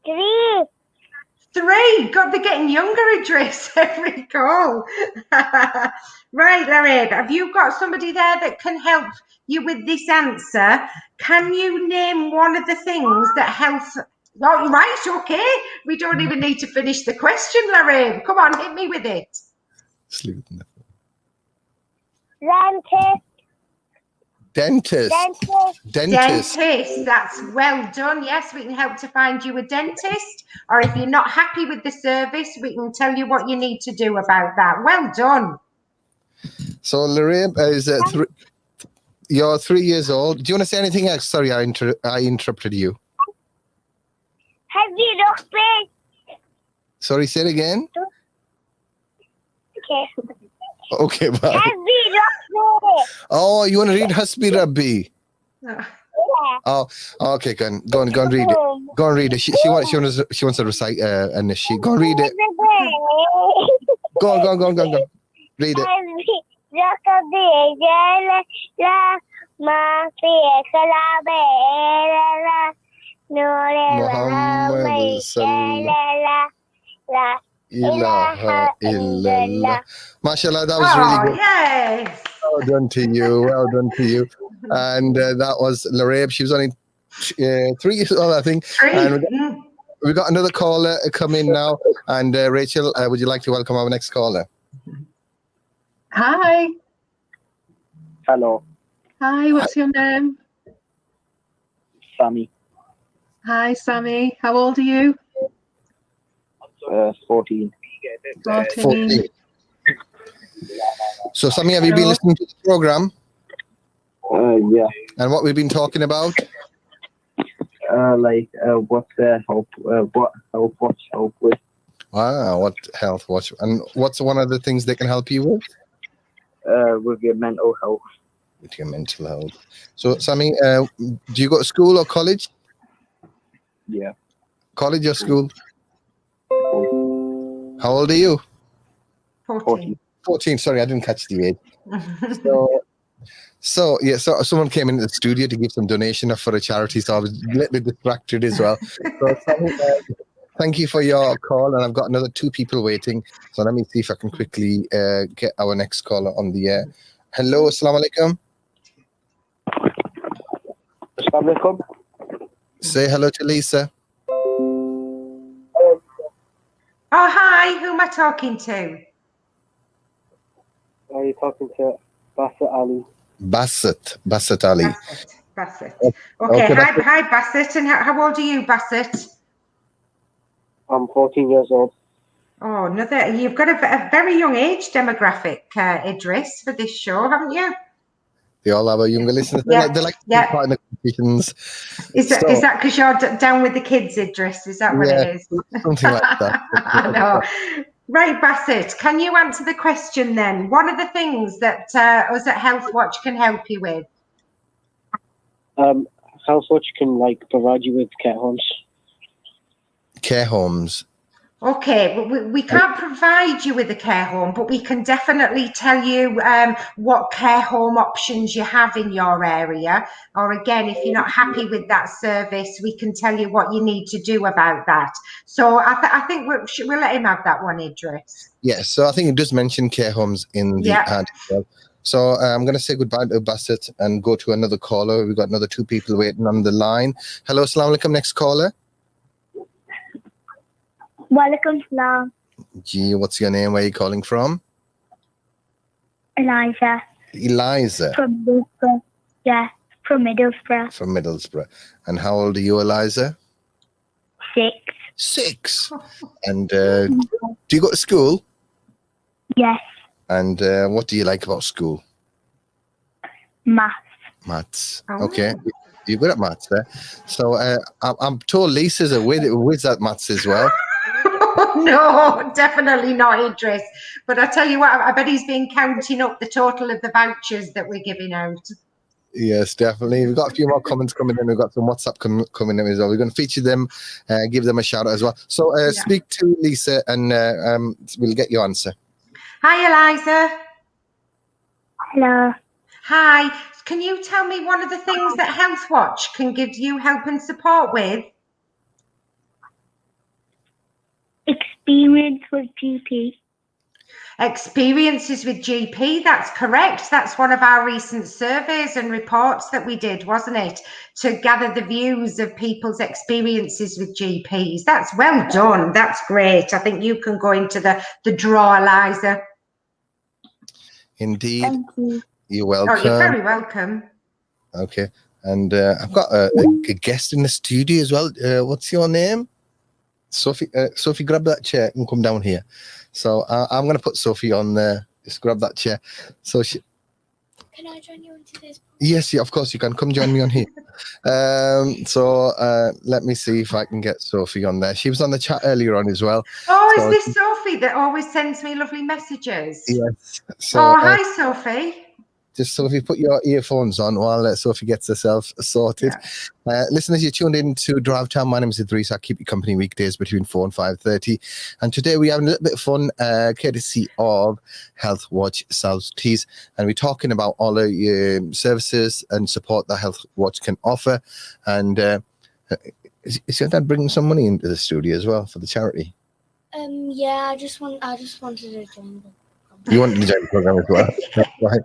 3. 3. God, they're getting younger, Idrees, every call. Right, Larib, have you got somebody there that can help you with this answer? Can you name one of the things that helps? Oh, right, okay. We don't even need to finish the question, Larib. Come on, hit me with it. Dentist. That's well done. Yes, we can help to find you a dentist. Or if you're not happy with the service, we can tell you what you need to do about that. Well done. So, Larib, you're 3 years old. Do you want to say anything else? Sorry, I interrupted you. Heavy rugby. Sorry, say it again. Okay. Okay, bye. Heavy rugby. Oh, you want to read Hasbi Rabbi? Yeah. Oh, okay, go on, read it. Go and read it. She wants to recite and she go and read it. Go on. Read it. Muhammad sallallahu ilaha illallah. Mashallah, that was really good. Yes. Well done to you. And that was Larabe. She was only 3 years old, I think. And we got another caller coming now. And Rachel, would you like to welcome our next caller? Hi. Hello, Hi, what's your name? Sammy. Hi, Sammy. How old are you? 14. 14. So, Sammy, have you been listening to the program? Yeah. And what we've been talking about? What's the help? What Healthwatch help with? Wow, what Healthwatch? And what's one of the things they can help you with? With your mental health. With your mental health. So, Sammy, do you go to school or college? Yeah. College or school? How old are you? 14. 14. Sorry, I didn't catch the age. So someone came into the studio to give some donation for a charity, so I was a little bit distracted as well. So, Sammy, thank you for your call, and I've got another 2 people waiting. So let me see if I can quickly get our next caller on the air. Hello, assalamu alaikum. Assalamu alaikum. Say hello to Lisa. Oh, hi. Who am I talking to? Are you talking to Bassett Ali? Bassett Ali. Bassett. Okay, hi, Bassett. And how old are you, Bassett? I'm 14 years old. Oh, you've got a very young age demographic, Idrees, for this show, haven't you? They all have a younger listeners. Yeah. They like to be part of the competitions. Is that because you're down with the kids, Idrees? Is that what it is? Something like that. I know. Right, Bassett, can you answer the question then? What are the things that us at Healthwatch can help you with? Healthwatch can provide you with care homes. Care homes. Okay, we can't provide you with a care home, but we can definitely tell you what care home options you have in your area. Or again, if you're not happy with that service, we can tell you what you need to do about that. So I think we'll let him have that one, Idrees. Yes, so I think it does mention care homes in the ad as well. So I'm going to say goodbye to Bassett and go to another caller. We've got another 2 people waiting on the line. Hello, assalamu alaikum, next caller. Walaikum salam. Gee, what's your name? Where are you calling from? Eliza. From Middlesbrough. Yeah, from Middlesbrough. From Middlesbrough. And how old are you, Eliza? 6. 6. And do you go to school? Yes. And what do you like about school? Maths. Oh. Okay. You're good at maths there. So I'm told Lisa's a whiz at maths as well. No, definitely not, Idrees. But I tell you what, I bet he's been counting up the total of the vouchers that we're giving out. Yes, definitely. We've got a few more comments coming in. We've got some WhatsApp coming in as well. We're going to feature them, give them a shout out as well. So speak to Lisa and we'll get your answer. Hi, Eliza. Hello. Hi. Can you tell me one of the things that Healthwatch can give you help and support with? Experience with GP. Experiences with GP, that's correct. That's one of our recent surveys and reports that we did, wasn't it? To gather the views of people's experiences with GPs. That's well done. That's great. I think you can go into the draw, Eliza. Indeed. Thank you. You're welcome. Oh, you're very welcome. Okay. And I've got a guest in the studio as well. What's your name? Sophie. Sophie, grab that chair and come down here. So I'm going to put Sophie on there. Just grab that chair. So Can I join you into this? Yes, yeah, of course you can. Come join me on here. Let me see if I can get Sophie on there. She was on the chat earlier on as well. Oh, So, is this Sophie that always sends me lovely messages? yes. So, Oh, hi, Sophie. just Sophie, put your earphones on while Sophie gets herself sorted. Listeners, you're tuned in to Drivetime. My name is Idrees. I keep you company weekdays between 4 and 5:30. And today we're having a little bit of fun, courtesy of Healthwatch South Tees. And we're talking about all the services and support that Healthwatch can offer. And is your dad bringing some money into the studio as well for the charity? Yeah, I just wanted to join the You wanted to join the program as well? Right.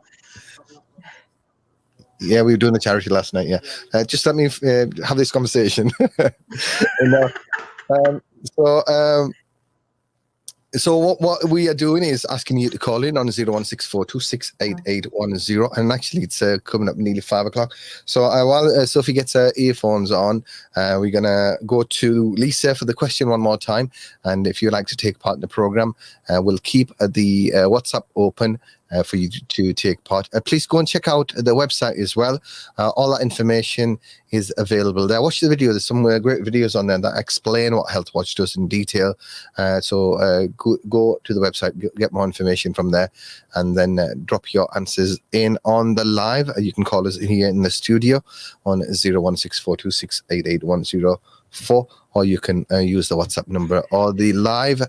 Yeah, we were doing the charity last night. Yeah, just let me have this conversation. So what we are doing is asking you to call in on 01642688810, and actually it's coming up nearly 5 o'clock. So while Sophie gets her earphones on, we're gonna go to Lisa for the question one more time. And if you'd like to take part in the program, we'll keep the WhatsApp open for you to take part. Please go and check out the website as well. All that information is available there. Watch the video. There's some great videos on there that explain what Healthwatch does in detail. So go to the website, get more information from there, and then drop your answers in on the live. You can call us here in the studio on 01642688104, or you can use the WhatsApp number or the live.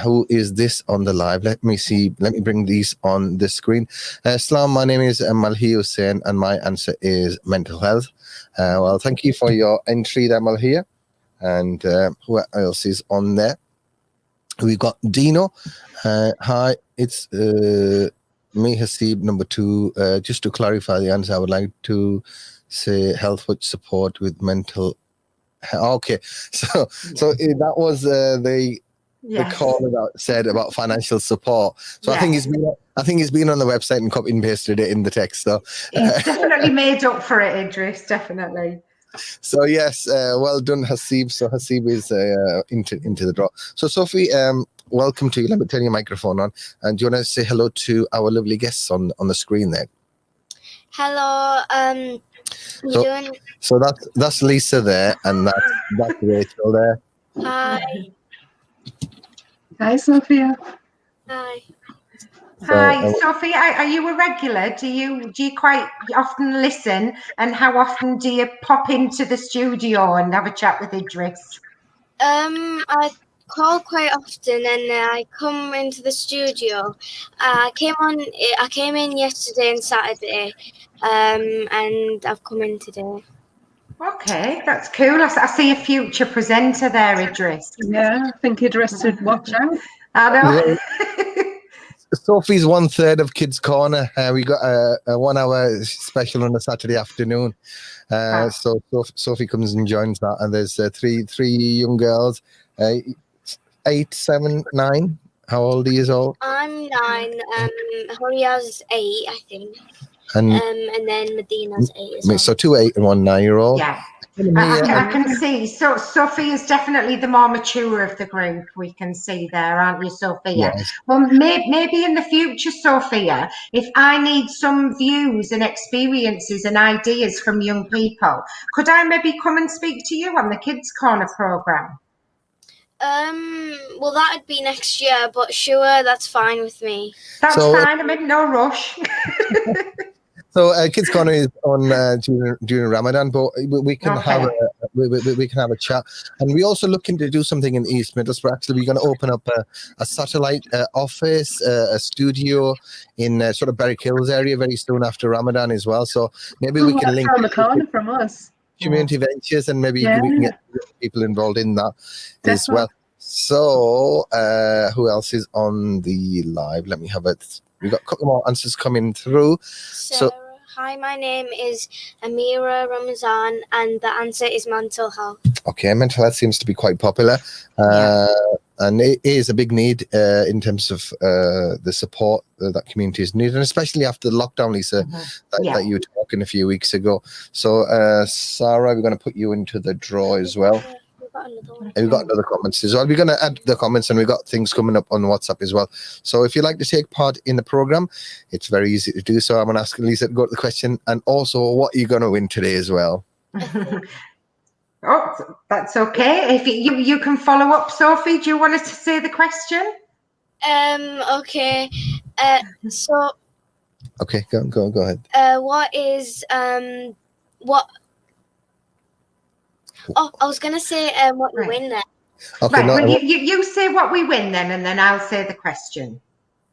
Who is this on the live? Let me see. Let me bring these on the screen. Salam, my name is Malhi Hussain, and my answer is mental health. Well, thank you for your entry there, Malhi. And who else is on there? We've got Dino. Hi, it's me, Hasib, number 2. Just to clarify the answer, I would like to say Healthwatch support with mental. Okay, so that was the caller that said about financial support. So I think he's been on the website and copied and pasted it in the text. So he's definitely made up for it, Idrees. Definitely. So yes, well done, Hasib. So Hasib is into the draw. So Sophie, welcome to you. Let me turn your microphone on. And do you want to say hello to our lovely guests on the screen there? Hello. So that's Lisa there, and that's Rachel there. Hi. Hi, Sophia. Hi. Hi, Sophie. Are you a regular? Do you quite often listen? And how often do you pop into the studio and have a chat with Idrees? I call quite often, and I come into the studio. I came in yesterday and Saturday, and I've come in today. Okay, that's cool. I see a future presenter there, Idrees. Yeah, I think Idrees should watch out. I know. Yeah. Sophie's 1/3 of Kids Corner. We got a 1 hour special on a Saturday afternoon. So Sophie comes and joins that, and there's three young girls, 8, 7, 9. How old are you all? I'm 9. Horia's 8, I think. And then Medina's 8 as well. So 2 8 and 1 9-year-old. Yeah. I can see. So Sophie is definitely the more mature of the group. We can see there, aren't you, Sophia? Yes. Well, maybe in the future, Sophia, if I need some views and experiences and ideas from young people, could I maybe come and speak to you on the Kids Corner programme? Well, that'd be next year, but sure, that's fine with me. That's fine. I'm in no rush. So Kids Corner is on during Ramadan, but we can have we can have a chat, and we're also looking to do something in East Middlesbrough. Actually, we're going to open up a satellite office, a studio in sort of Berwick Hills area very soon after Ramadan as well. So maybe we can link around the corner from us. Community ventures, and maybe we can get people involved in that as well. So who else is on the live? Let me have it. We've got a couple more answers coming through. So hi, my name is Amira Ramazan, and the answer is mental health. Okay, mental health seems to be quite popular. And it is a big need in terms of the support that communities need, and especially after the lockdown, Lisa, that you were talking a few weeks ago. So, Sarah, we're going to put you into the draw as well. got another one. And we got another comments as well. We're going to add the comments, and we got things coming up on WhatsApp as well. So if you'd like to take part in the program, it's very easy to do so. I'm going to ask Lisa to go to the question, and also what you're going to win today as well. Oh, that's okay. If you can follow up, Sophie. Do you want us to say the question? Okay. So. Okay, go ahead. What is what? Oh, I was gonna say what you win then. Okay, right. Well, you say what we win then, and then I'll say the question.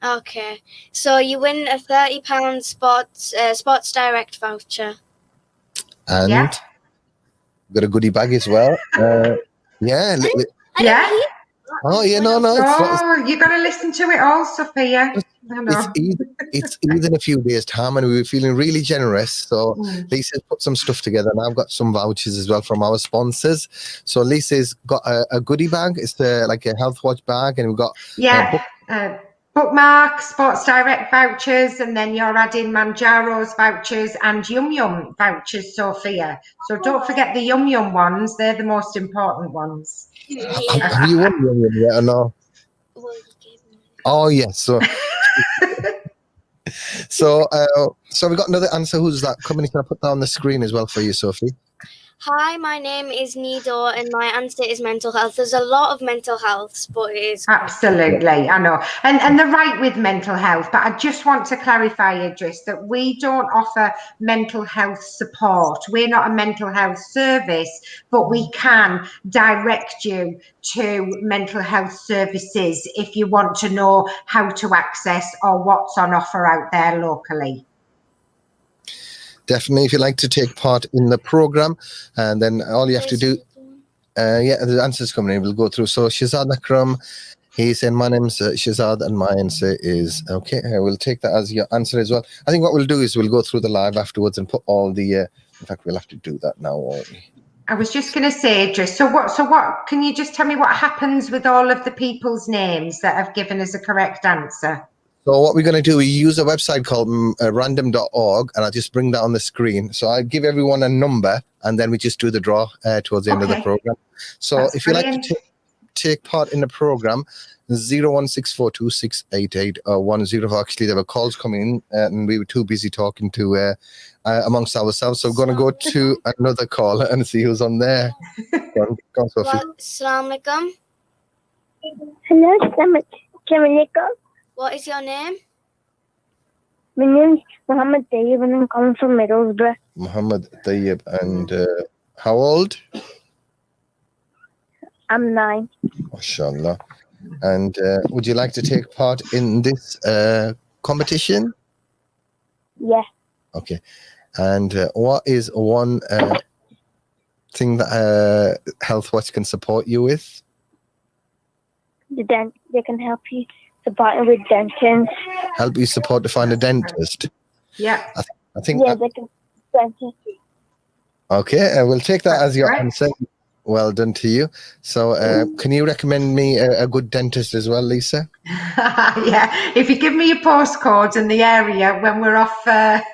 Okay. So you win a £30 Sports Direct voucher. And got a goodie bag as well. Yeah. Yeah. Oh, yeah, no. You got to listen to it all, Sophia. It's in a few days' time, and we were feeling really generous. So Lisa's put some stuff together, and I've got some vouchers as well from our sponsors. So Lisa's got a goodie bag. It's like a Healthwatch bag, and we've got bookmark, Sports Direct vouchers, and then you're adding Manjaro's vouchers and Yum Yum vouchers, Sophia. So don't forget the Yum Yum ones. They're the most important ones. Have you won Yum Yum yet or no? Oh, yes. So so we got another answer. Who's that coming? Can I put that on the screen as well for you, Sophie? Hi, my name is Nido, and my answer is mental health. There's a lot of mental health, but it is absolutely, I know, and they're right with mental health. But I just want to clarify, Idrees, that we don't offer mental health support. We're not a mental health service, but we can direct you to mental health services if you want to know how to access or what's on offer out there locally. Definitely, if you'd like to take part in the program, and then all you have to do, the answer's coming in. We'll go through. So Shazad Akram, he's saying, my name's Shazad, and my answer is okay. We'll take that as your answer as well. I think what we'll do is we'll go through the live afterwards and put all the. In fact, we'll have to do that now, won't we? I was just going to say, Idrees, so what? Can you just tell me what happens with all of the people's names that have given us a correct answer? So what we're going to do, we use a website called random.org, and I'll just bring that on the screen. So I give everyone a number, and then we just do the draw towards the end of the program. So that's if you'd brilliant. like to take part in the program, 01642688110. Actually, there were calls coming in, and we were too busy talking to amongst ourselves. So we're going to go to another call and see who's on there. Go on, Sophie. Assalamu alaikum. Hello, assalamu alaikum. What is your name? My name is Muhammad Tayyib, and I'm coming from Middlesbrough. Muhammad Tayyib, and how old? I'm 9. MashaAllah. And would you like to take part in this competition? Yeah. Okay. And what is one thing that Healthwatch can support you with? They can help you support with dentists. Help you support to find a dentist? Yeah. I think. Yeah, they can dentist. Okay, we'll take that as your answer. Well done to you. So can you recommend me a good dentist as well, Lisa? Yeah, if you give me your postcode and the area when we're off air,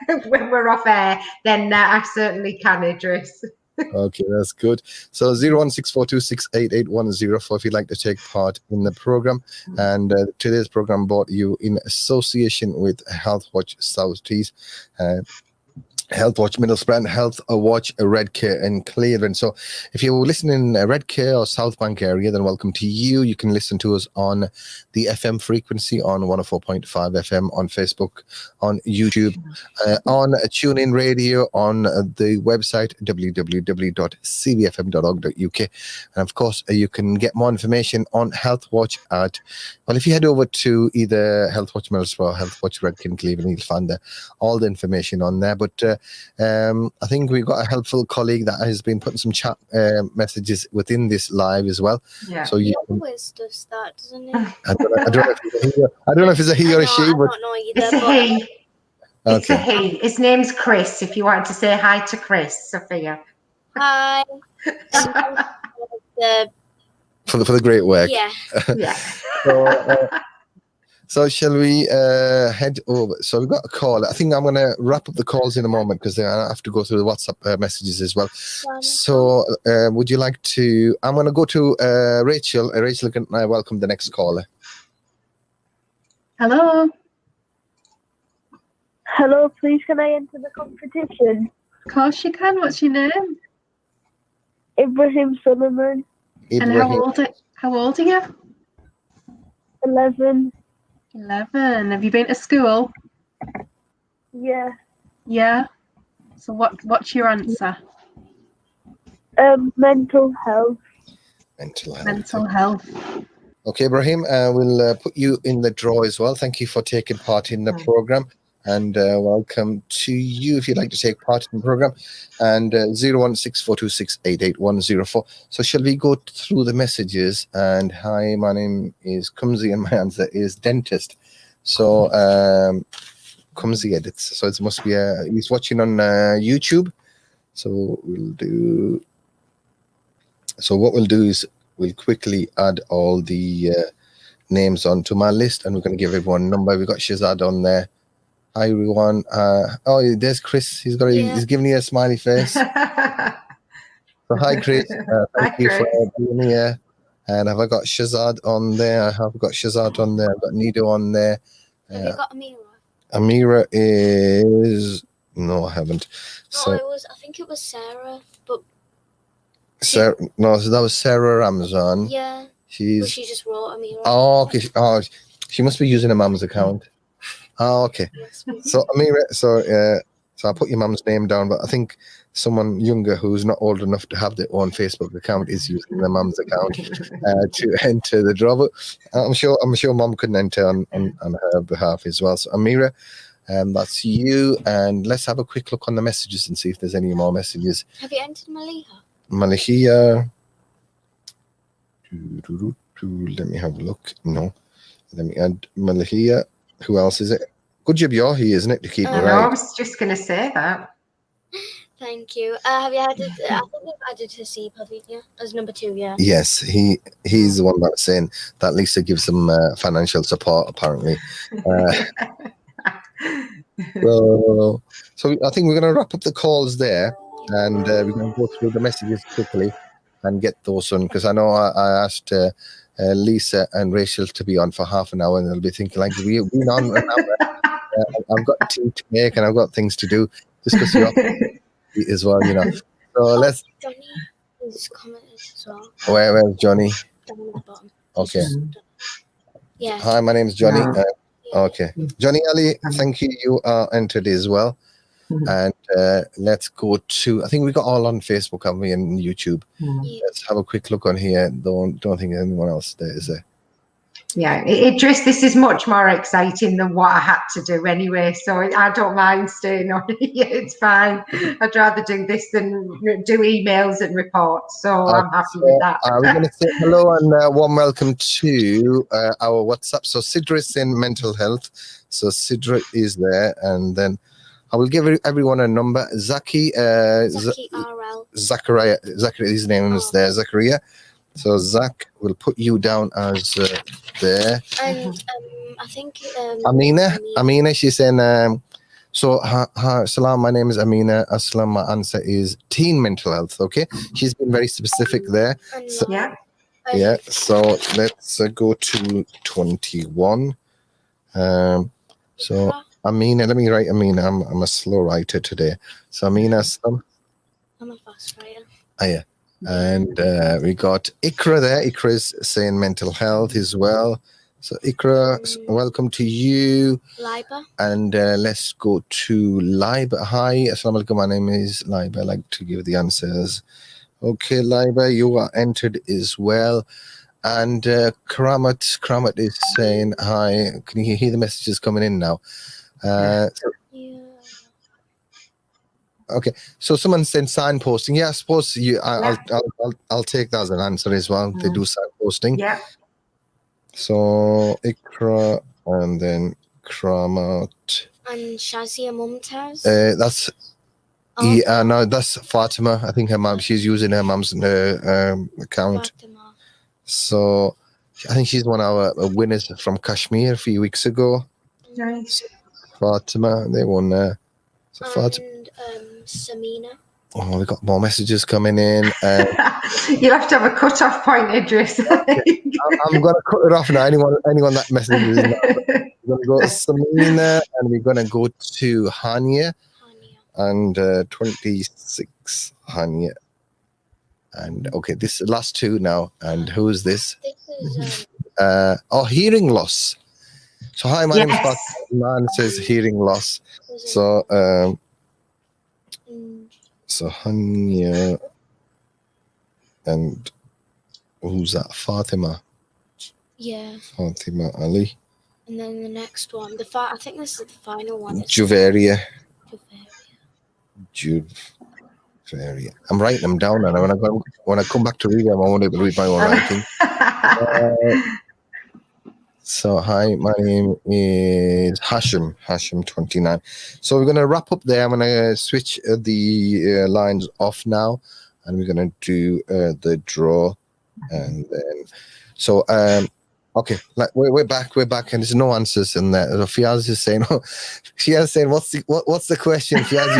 then I certainly can, Idrees. Okay, that's good. So 01642688104 if you'd like to take part in the program. And today's program brought you in association with Healthwatch South Tees, Healthwatch Middlesbrough, and Healthwatch Redcar in Cleveland. So if you're listening in Redcar or South Bank area, then welcome to you. You can listen to us on the FM frequency on 104.5 FM, on Facebook, on YouTube, on TuneIn Radio, on the website www.cbfm.org.uk. And of course, you can get more information on Healthwatch if you head over to either Healthwatch Middlesbrough or Healthwatch Redcar in Cleveland, you'll find all the information on there. But I think we've got a helpful colleague that has been putting some chat messages within this live as well. Yeah. So he always does that, doesn't he? I don't know if it's a he or a she. I don't know either. It's a he. It's a Okay. he. His name's Chris. If you want to say hi to Chris, Sophia. Hi. For the great work. Yeah. Yeah. So shall we head over? So we've got a call. I think I'm going to wrap up the calls in a moment because I have to go through the WhatsApp messages as well. So would you like to? I'm going to go to Rachel. Rachel, can I welcome the next caller? Hello. Hello, please can I enter the competition? Of course you can. What's your name? Ibrahim Solomon, And how old are you? 11. 11. Have you been to school? Yeah. Yeah. So what's your answer? Mental health. Mental health. Okay, Ibrahim, we'll put you in the draw as well. Thank you for taking part in the program. And welcome to you if you'd like to take part in the program. And 01642688104. So shall we go through the messages? And hi, my name is Kumzi and my answer is dentist. So Kumzi edits. So it must be he's watching on YouTube. So what we'll do is we'll quickly add all the names onto my list, and we're going to give everyone a number. We've got Shazad on there. Hi everyone. Oh, there's Chris. He's giving you a smiley face. So hi Chris. Thank you for being here. And have I got Shazad on there? I have got Shazad on there. I've got Nido on there. Have you got Amira? Amira is no, I haven't. So I think it was Sarah, but Sarah, no, so that was Sarah Ramzan. yeah. She just wrote Amira. Oh, okay. Oh, she must be using her mum's account. Oh, okay. So Amira, so I put your mum's name down, but I think someone younger who's not old enough to have their own Facebook account is using their mum's account to enter the draw. But I'm sure mum couldn't enter on her behalf as well. So Amira, that's you, and let's have a quick look on the messages and see if there's any more messages. Have you entered Maliha? Malahia. Let me have a look. No. Let me add Malahia. Who else is it? Good job, you're here, isn't it? To keep me right. I was just going to say that. Thank you. Have you added? I think you've added Hasib, haven't you? As number 2, yeah. Yes, he's the one that's saying that Lisa gives them financial support, apparently. So I think we're going to wrap up the calls there, and we're going to go through the messages quickly and get those on, because I know I asked Lisa and Rachel to be on for half an hour, and they'll be thinking like, we've been on an hour. I've got tea to make and I've got things to do, just because you're as well, you know. So let's. Johnny is commented as well. Where's Johnny? Down at the bottom. Okay. Yeah. Hi, my name's Johnny. Okay, Johnny Ali, thank you. You are entered as well. And let's go to. I think we got all on Facebook, haven't we, and YouTube. Let's have a quick look on here. Don't think anyone else there is there. Yeah, Idrees, this is much more exciting than what I had to do anyway, so I don't mind staying on here. It's fine. I'd rather do this than do emails and reports, so I'm happy with that. We're going to say hello and warm welcome to our WhatsApp. So Sidra is in mental health. So Sidra is there, and then I will give everyone a number. Zaki RL. Zachariah, his name is there, Zachariah. So Zach, will put you down as there. And I think Amina, she's saying, so hi, salam, my name is Amina. Aslam, my answer is teen mental health. Okay, she's been very specific there. So, yeah. So let's go to 21. So Amina, let me write Amina. I'm a slow writer today. So Amina Aslam. I'm a fast writer. Oh, yeah. And we got Ikra there. Ikra is saying mental health as well. So Ikra, welcome to you. Liba. And let's go to Liba. Hi, assalamu alaikum. My name is Liba. I'd like to give the answers. Okay, Liba, you are entered as well. And Kramat is saying hi. Can you hear the messages coming in now? Okay, so someone said signposting. Yeah, I suppose I'll take that as an answer as well. They do signposting. Yeah. So Ikra and then Kramat. And Shazia Mumtaz. That's no, that's Fatima. I think her mum. She's using her mum's account. Fatima. So I think she's one of our winners from Kashmir a few weeks ago. Nice. Fatima, they won there. So Fatima. And Samina. Oh, we got more messages coming in. You'll have to have a cut-off point, Idrees. I'm going to cut it off now. Anyone that messages now. We're going to go to Samina and we're going to go to Hania. And 26 Hania. And okay, this is the last two now. And who is this? This is hearing loss. So hi, my name is Fatima. Man says hearing loss. So so Hania and who's that? Fatima. Yeah. Fatima Ali. And then the next one, I think this is the final one. Juveria. I'm writing them down, and when I come back to read them, I won't be able to read my own writing. So hi, my name is Hashim 29. So we're going to wrap up there. I'm going to switch the lines off now, and we're going to do the draw, and then so okay, we're back, and there's no answers in there. So Fiaz is saying, Fiaz is saying, what's the question? Fiaz,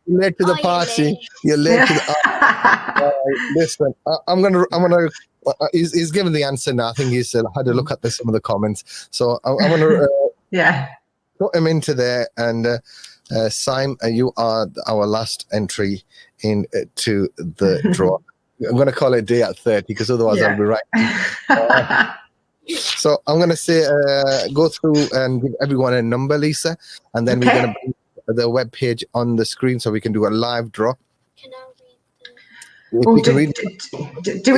you're late to the party. You're late to the. Listen, I'm gonna. He's given the answer now. I think he's had a look at some of the comments. So I'm gonna put him into there. And Simon, you are our last entry into the draw. I'm going to call it day at 30 because otherwise I'll be right. So I'm going to say, go through and give everyone a number, Lisa, and then we're going to bring the web page on the screen so we can do a live draw. Do we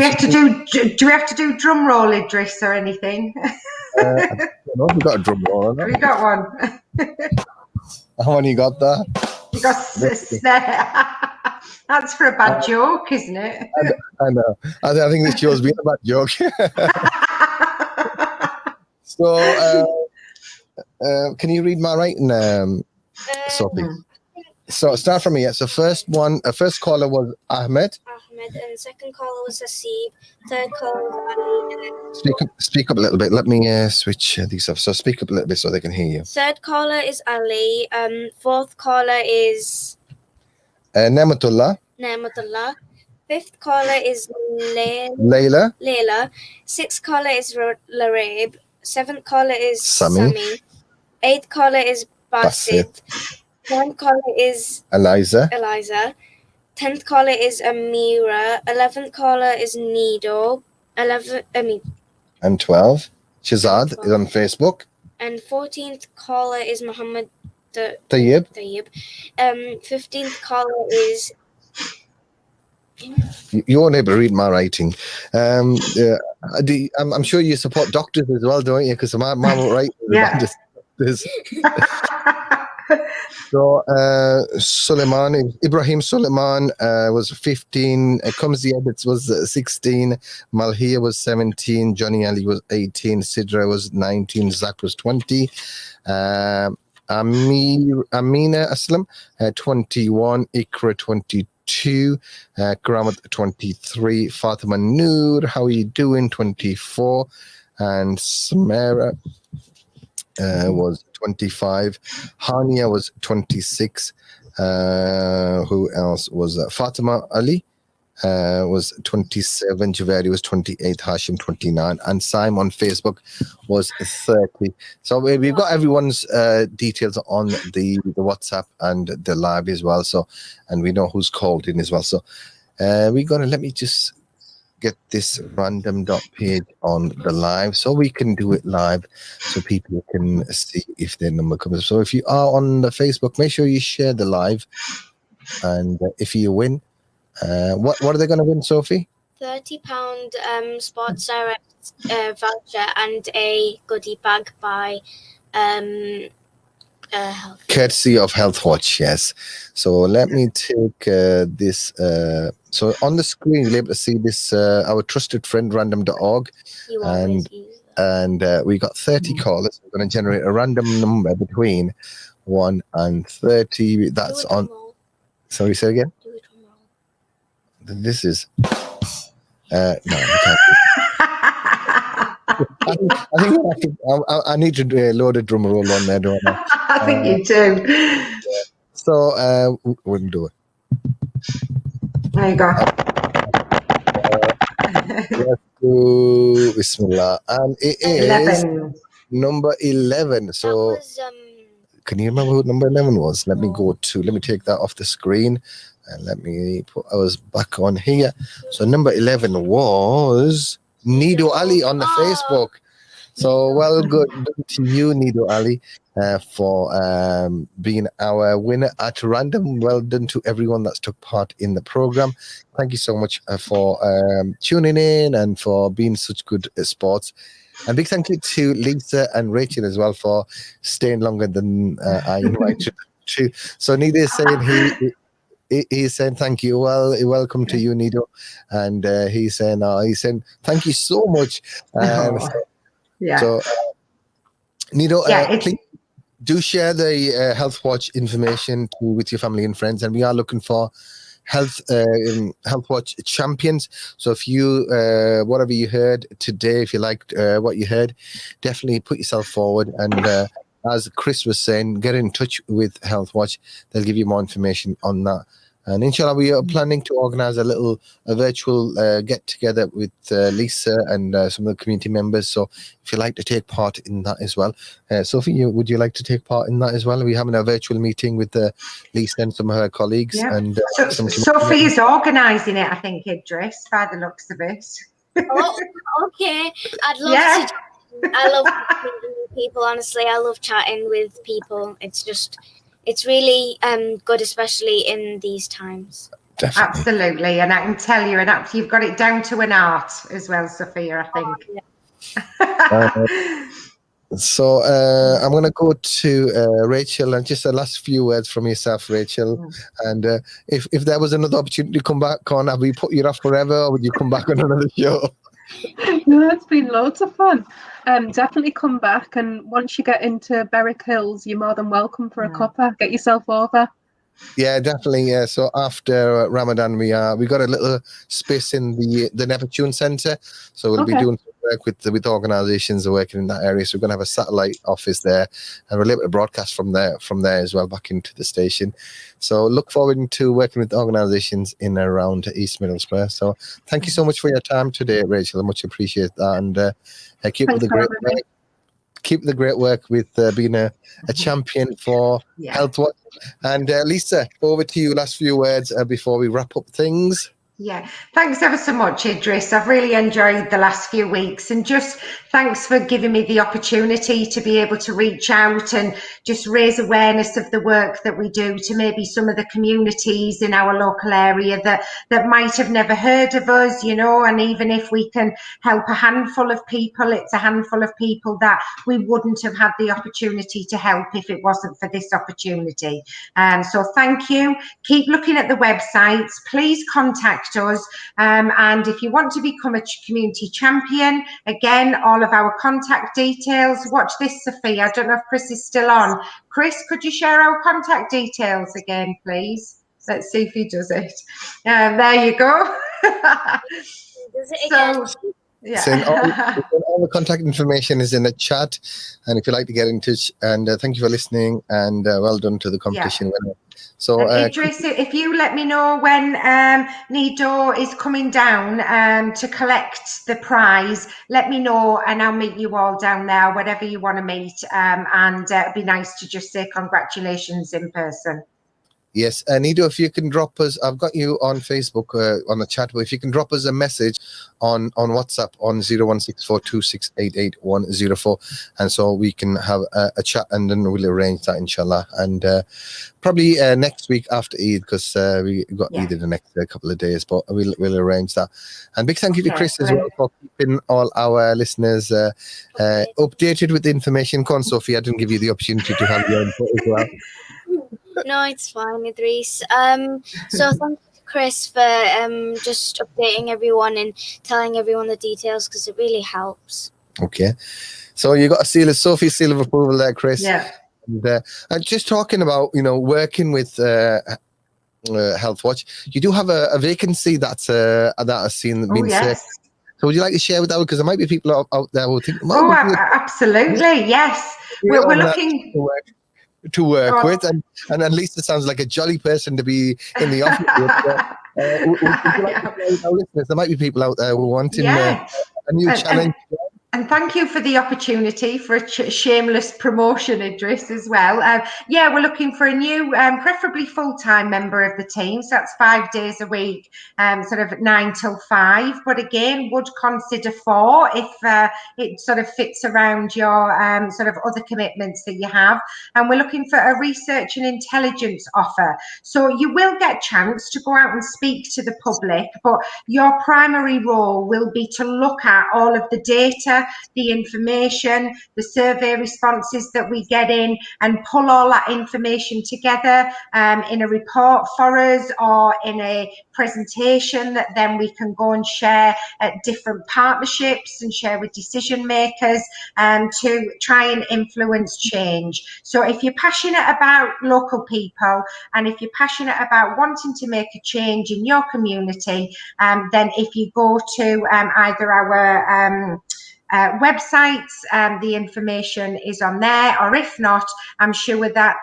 have to do drum roll, Idrees, or anything? I don't know if we got a drum roll. We got one. How many you got there? You got snare. That's for a bad joke, isn't it? I know. I think this show's been a bad joke. So, can you read my writing, Sophie? So start from here. So first caller was Ahmed. And the second caller was Hasib. Third caller was Ali. Speak up a little bit. Let me switch these off. So speak up a little bit so they can hear you. Third caller is Ali. Fourth caller is Nematullah. Fifth caller is Layla. Sixth caller is Larab. Seventh caller is Sami. Eighth caller is Basit. Ninth caller is Eliza. 10th caller is Amira. 11th caller is Nido. And 12. Shazad is on Facebook. And 14th caller is Muhammad Tayyib. 15th caller is. You won't able to read my writing. I'm sure you support doctors as well, don't you? Because my writing is So Ibrahim Suleiman was 15. Kamzi Edits was 16. Malhia was 17. Johnny Ali was 18. Sidra was 19. Zak was 20. Amina Aslam 21. Ikra 22. Karamat 23. Fatima Noor, how are you doing? 24. And Samara was 25. Hania was 26. Who else was that? Fatima Ali was 27. Javeri was 28. Hashim 29. And Simon on Facebook was 30. So we've got everyone's details on the WhatsApp and the live as well. So, and we know who's called in as well. So we're gonna let me just get this random dot page on the live so we can do it live so people can see if their number comes. So if you are on the Facebook, make sure you share the live, and if you win, what are they going to win, Sophie? £30 Sports Direct voucher and a goodie bag by courtesy of Healthwatch, yes. So let me take this. So on the screen, you'll be able to see this, our trusted friend, random.org. And we got 30 callers. We're going to generate a random number between 1 and 30. That's on. Sorry, say again? This is. No, we can't. I think I need to load a drum roll on there, don't I? I think you do. So we'll do it. There you go. Let's do Bismillah. And it is 11. number 11. So can you remember what number 11 was? Let me take that off the screen and let me put ours back on here. So number 11 was Nido Ali on the Facebook. So well done to you, Nido Ali, for being our winner at random. Well done to everyone that's took part in the program. Thank you so much for tuning in and for being such good sports. And big thank you to Lisa and Rachel as well for staying longer than I invited to. So Nido is saying he's saying thank you. Well, welcome to you, Nido, and he's saying thank you so much. Yeah. So, Nido, please do share the Healthwatch information with your family and friends, and we are looking for Healthwatch champions. So if you whatever you heard today, if you liked what you heard, definitely put yourself forward. And as Chris was saying, get in touch with Healthwatch. They'll give you more information on that. And inshallah, we are planning to organize a virtual get together with Lisa and some of the community members. So if you'd like to take part in that as well, Sophie, would you like to take part in that as well? We're having a virtual meeting with Lisa and some of her colleagues. Yeah. And Sophie is organising it, I think, Idrees, by the looks of it. Oh, okay. I'd love to. I love meeting people. Honestly, I love chatting with people. It's really good, especially in these times. Definitely. Absolutely, and I can tell you, you've got it down to an art as well, Sophia, I think. So I'm going to go to Rachel, and just the last few words from yourself, Rachel. And if there was another opportunity to come back on, have we put you off forever, or would you come back on another show? No, it's been loads of fun. Definitely come back, and once you get into Berwick Hills, you're more than welcome for a cuppa. Get yourself over. Yeah, definitely. Yeah. So after Ramadan, we got a little space in the Neptune Centre, so we'll be doing some work with organisations that are working in that area. So we're going to have a satellite office there, and we're able to broadcast from there as well back into the station. So look forward to working with organisations in and around East Middlesbrough. So thank you so much for your time today, Rachel. I much appreciate that, and keep up the great work. Keep the great work with being a champion for Healthwatch. And Lisa, over to you. Last few words before we wrap up things. Yeah, thanks ever so much, Idrees. I've really enjoyed the last few weeks, and just thanks for giving me the opportunity to be able to reach out and just raise awareness of the work that we do to maybe some of the communities in our local area that might have never heard of us, and even if we can help a handful of people, it's a handful of people that we wouldn't have had the opportunity to help if it wasn't for this opportunity. So thank you. Keep looking at the websites. Please contact us, and if you want to become a community champion, again, all of our contact details. Watch this, Sophia. I don't know if Chris is still on. Chris, could you share our contact details again, please? Let's see if he does it. There you go. Does it again? Yeah. So all the contact information is in the chat, and if you'd like to get in touch, and thank you for listening, and well done to the competition winner. So Idrees, if you let me know when Nido is coming down to collect the prize, let me know, and I'll meet you all down there, wherever you want to meet, and it'd be nice to just say congratulations in person. Yes, Nido, if you can drop us, I've got you on Facebook on the chat, but if you can drop us a message on WhatsApp on 01642688104, and so we can have a chat, and then we'll arrange that, inshallah. And probably next week after Eid, because we got Eid in the next couple of days, but we'll arrange that. And big thank you to Chris as well for keeping all our listeners updated with the information. Con Sophie, I didn't give you the opportunity to have your input as well. No, it's fine, Idrees. So thank you to Chris for just updating everyone and telling everyone the details, because it really helps. Okay, so you got Sophie's seal of approval there, Chris. Yeah. And just talking about working with Healthwatch, you do have a vacancy that's I've seen been said. So would you like to share with that? Because there might be people out there who think, well, absolutely, yes. We're looking to work with, and then Lisa sounds like a jolly person to be in the office with. Would you like to share with our listeners? There might be people out there who are wanting a new challenge. And thank you for the opportunity for a shameless promotion, Idrees, as well. We're looking for a new, preferably full-time member of the team. So that's 5 days a week, sort of 9 till 5. But again, would consider 4 if it sort of fits around your sort of other commitments that you have. And we're looking for a research and intelligence offer. So you will get a chance to go out and speak to the public, but your primary role will be to look at all of the data, the information, the survey responses that we get in, and pull all that information together in a report for us or in a presentation that then we can go and share at different partnerships and share with decision makers to try and influence change. So if you're passionate about local people and if you're passionate about wanting to make a change in your community, then if you go to either our websites, the information is on there, or if not, I'm sure that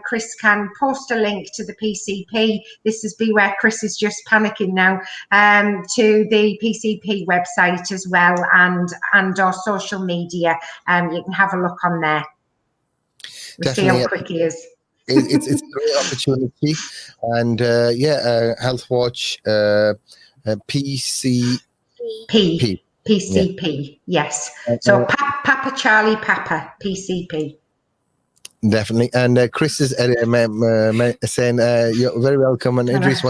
Chris can post a link to the PCP. This is where Chris is just panicking now, to the PCP website as well, and our social media. You can have a look on there. We'll see how quick he is. It's a great opportunity, and Healthwatch PCP, yes. So Papa Charlie Papa, PCP. Definitely. And Chris is saying, you're very welcome. And Idrees,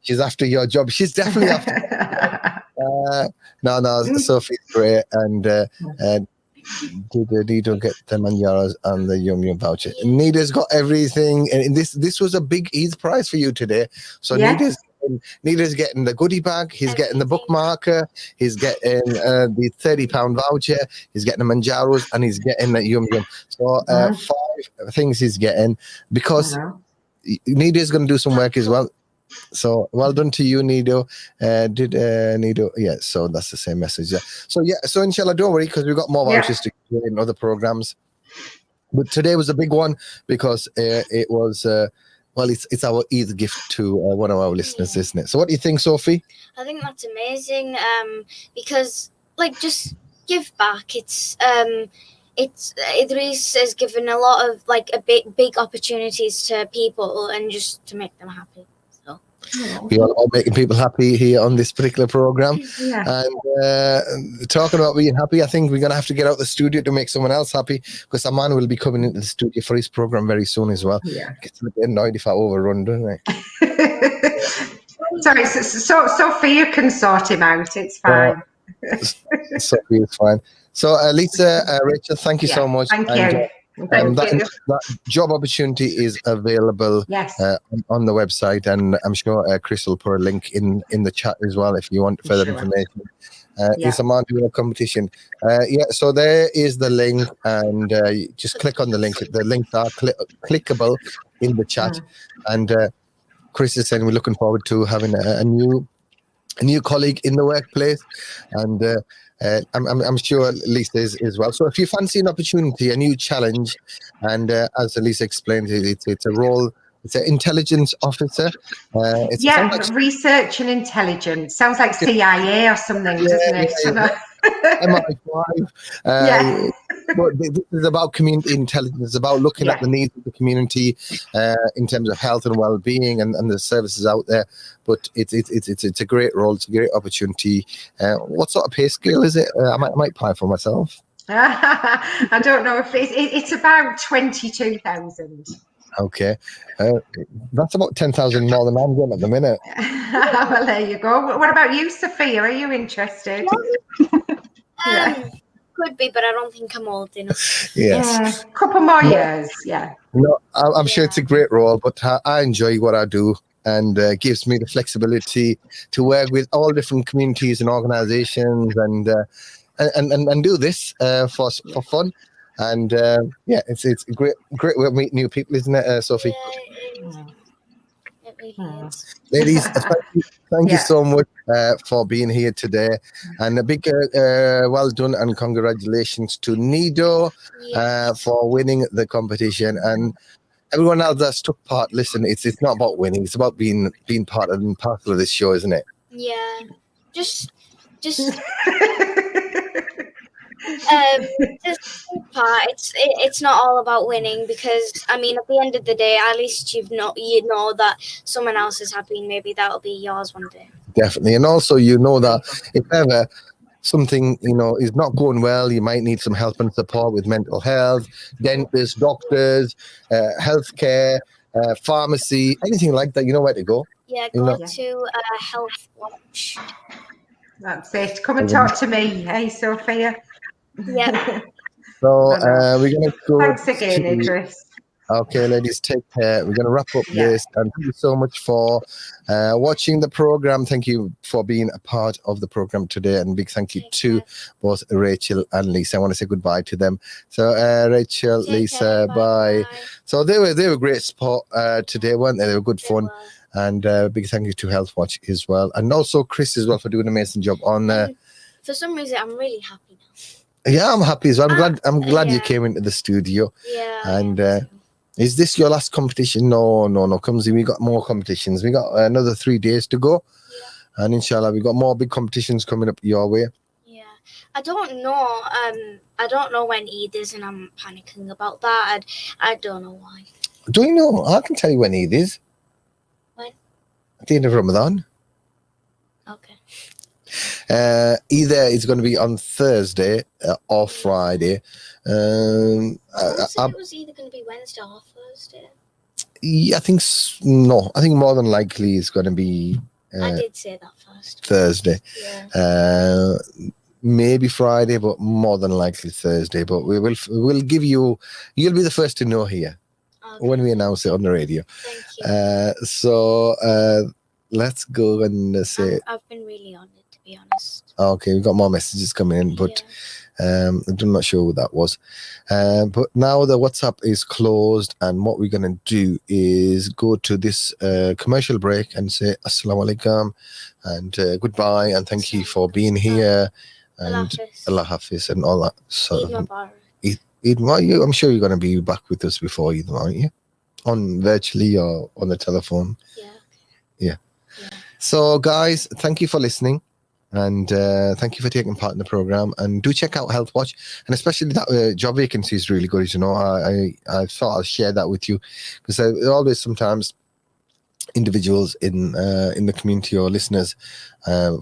she's after your job. She's definitely after. No, Sophie's great. And did Nido get the manjaras and the Yum Yum voucher? Nida's got everything. And this was a big Eid prize for you today. So Nida's getting the goodie bag, he's getting the bookmarker, he's getting the £30 voucher, he's getting the manjaros, and he's getting the Yum Yum. So 5 things he's getting, because Nida's going to do some work as well. So well done to you, Nido. Nido? Yeah, so that's the same message. Yeah. So inshallah, don't worry, because we've got more vouchers to do in other programs. But today was a big one because it was... it's our Eid gift to one of our listeners, isn't it? So what do you think, Sophie? I think that's amazing, because, just give back. It's Idrees has given a lot of, big opportunities to people and just to make them happy. So we are all making people happy here on this particular program. And talking about being happy, I think we're going to have to get out the studio to make someone else happy, because a man will be coming into the studio for his program very soon as well. Gets a bit annoyed if I overrun, doesn't I? Sorry, so Sophia can sort him out. It's fine. Sophie is fine. So Lisa, Rachel, thank you so much. Thank you. That job opportunity is available on the website, and I'm sure Chris will put a link in the chat as well if you want further information. It's a man doing a competition. So there is the link, and you just click on the link. The links are clickable in the chat, and Chris is saying we're looking forward to having a new colleague in the workplace, and I'm sure Lisa is as well. So if you fancy an opportunity, a new challenge, and as Lisa explained, it's a role. It's an intelligence officer. Research and intelligence. Sounds like CIA or something, doesn't it? MI5. But this is about community intelligence. It's about looking at the needs of the community in terms of health and well-being and the services out there. But it's a great role. It's a great opportunity. What sort of pay scale is it? I might apply for myself. I don't know if it's about 22,000. Okay, that's about 10,000 more than I'm getting at the minute. Well, there you go. What about you, Sophia? Are you interested? Could be, but I don't think I'm old enough. Yes, couple more years. Yeah. No, I'm sure it's a great role, but I enjoy what I do, and gives me the flexibility to work with all different communities and organisations, and do this for fun. And it's a great way to meet new people, isn't it, Sophie? It really is. Ladies, Thank you so much for being here today. And a big well done and congratulations to Nido for winning the competition. And everyone else that's took part, listen, it's not about winning. It's about being part and parcel of this show, isn't it? Yeah. Just part. It's not all about winning, because I mean, at the end of the day, at least you know that someone else is happy. Maybe that'll be yours one day. Definitely. And also, you know that if ever something, is not going well, you might need some help and support with mental health, dentists, doctors, healthcare, pharmacy, anything like that, you know where to go. Yeah, go to Healthwatch. That's it. Come and talk to me. Hey, Sophia. Yeah. So we're going to go. Thanks again, Idrees. Okay, ladies, take care. We're going to wrap up this. And thank you so much for watching the program. Thank you for being a part of the program today. And big thank you to both Rachel and Lisa. I want to say goodbye to them. So Rachel, Lisa, bye. So they were great support today, weren't they? They were good fun. And big thank you to Healthwatch as well. And also Chris as well for doing an amazing job on For some reason, I'm really happy now. Yeah, I'm happy as well. I'm glad you came into the studio. Yeah. And is this your last competition? No. Kumsi, we got more competitions. We got another 3 days to go. Yeah. And inshallah, we got more big competitions coming up your way. Yeah. I don't know. I don't know when Eid is, and I'm panicking about that. I don't know why. Do you know? I can tell you when Eid is. When? At the end of Ramadan. Okay. Either it's going to be on Thursday or Friday. It was either going to be Wednesday or Thursday. Yeah, I think no. I think more than likely it's going to be. I did say that first. Thursday. Yeah. Maybe Friday, but more than likely Thursday. But we'll give you. You'll be the first to know here when we announce it on the radio. Thank you. So let's go and say. I've been really honoured, to be honest. Okay, we've got more messages coming in, but I'm not sure who that was. But now the WhatsApp is closed, and what we're going to do is go to this commercial break and say Assalamu alaikum and goodbye, and thank you for being here, and Allah Hafiz and all that. So, I'm sure you're going to be back with us before Eid, aren't you? On virtually or on the telephone. Yeah. So, guys, thank you for listening. And thank you for taking part in the program. And do check out Healthwatch, and especially that job vacancy is really good. I thought I'll share that with you, because there are always sometimes individuals in the community or listeners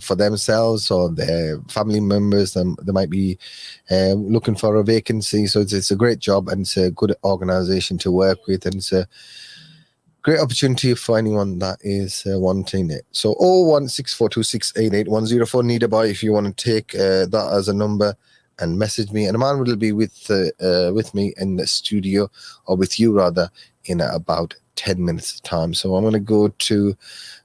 for themselves or their family members. They might be looking for a vacancy. So it's a great job, and it's a good organization to work with, and it's a great opportunity for anyone that is wanting it. So 01642688104, need a buy if you want to take that as a number and message me. And a man will be with me in the studio, or with you rather, in about 10 minutes time. So I'm going to go to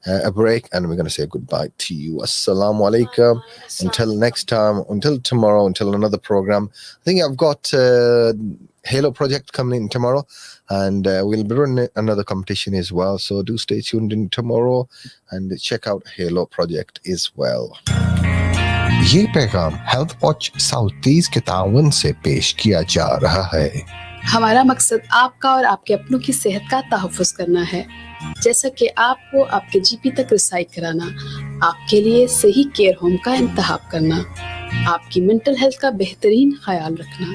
a break, and we're going to say goodbye to you. Assalamu alaikum. Until next time, until tomorrow, until another program. I think I've got Halo project coming in tomorrow, and we'll be running another competition as well. So do stay tuned in tomorrow and check out Halo project as well. ये पैगाम health watch south tease के ताउन से पेश किया जा रहा है। हमारा मकसद आपका और आपके अपनों की सेहत का तहफ़्फ़ुज़ करना है, जैसा कि आपको आपके जीपी तक रसाई कराना, आपके लिए सही केयर होम का इंतखाब करना, आपकी मेंटल हेल्थ का बेहतरीन ख्याल रखना,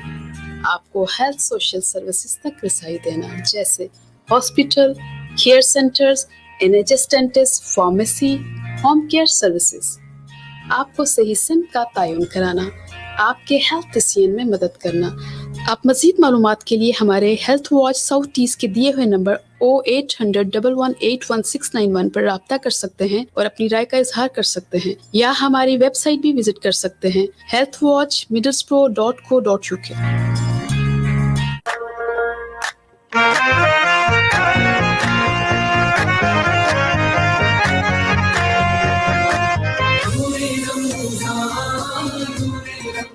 आपको हेल्थ सोशल सर्विसेज तक रसाई देना, जैसे hospital, care centres, NHS dentist, pharmacy, home care services, आपको सही सिम का तयन कराना, आपके हेल्थ डिसीजन में मदद करना। आप मज़ीद मालूमात के लिए हमारे हेल्थ वॉच साउथ टीज के दिए हुए नंबर 080011811691 पर राब्ता कर सकते हैं और अपनी राय का इजहार कर सकते हैं, या हमारी वेबसाइट भी विजिट कर सकते हैं healthwatchmiddlesbrough.co.uk।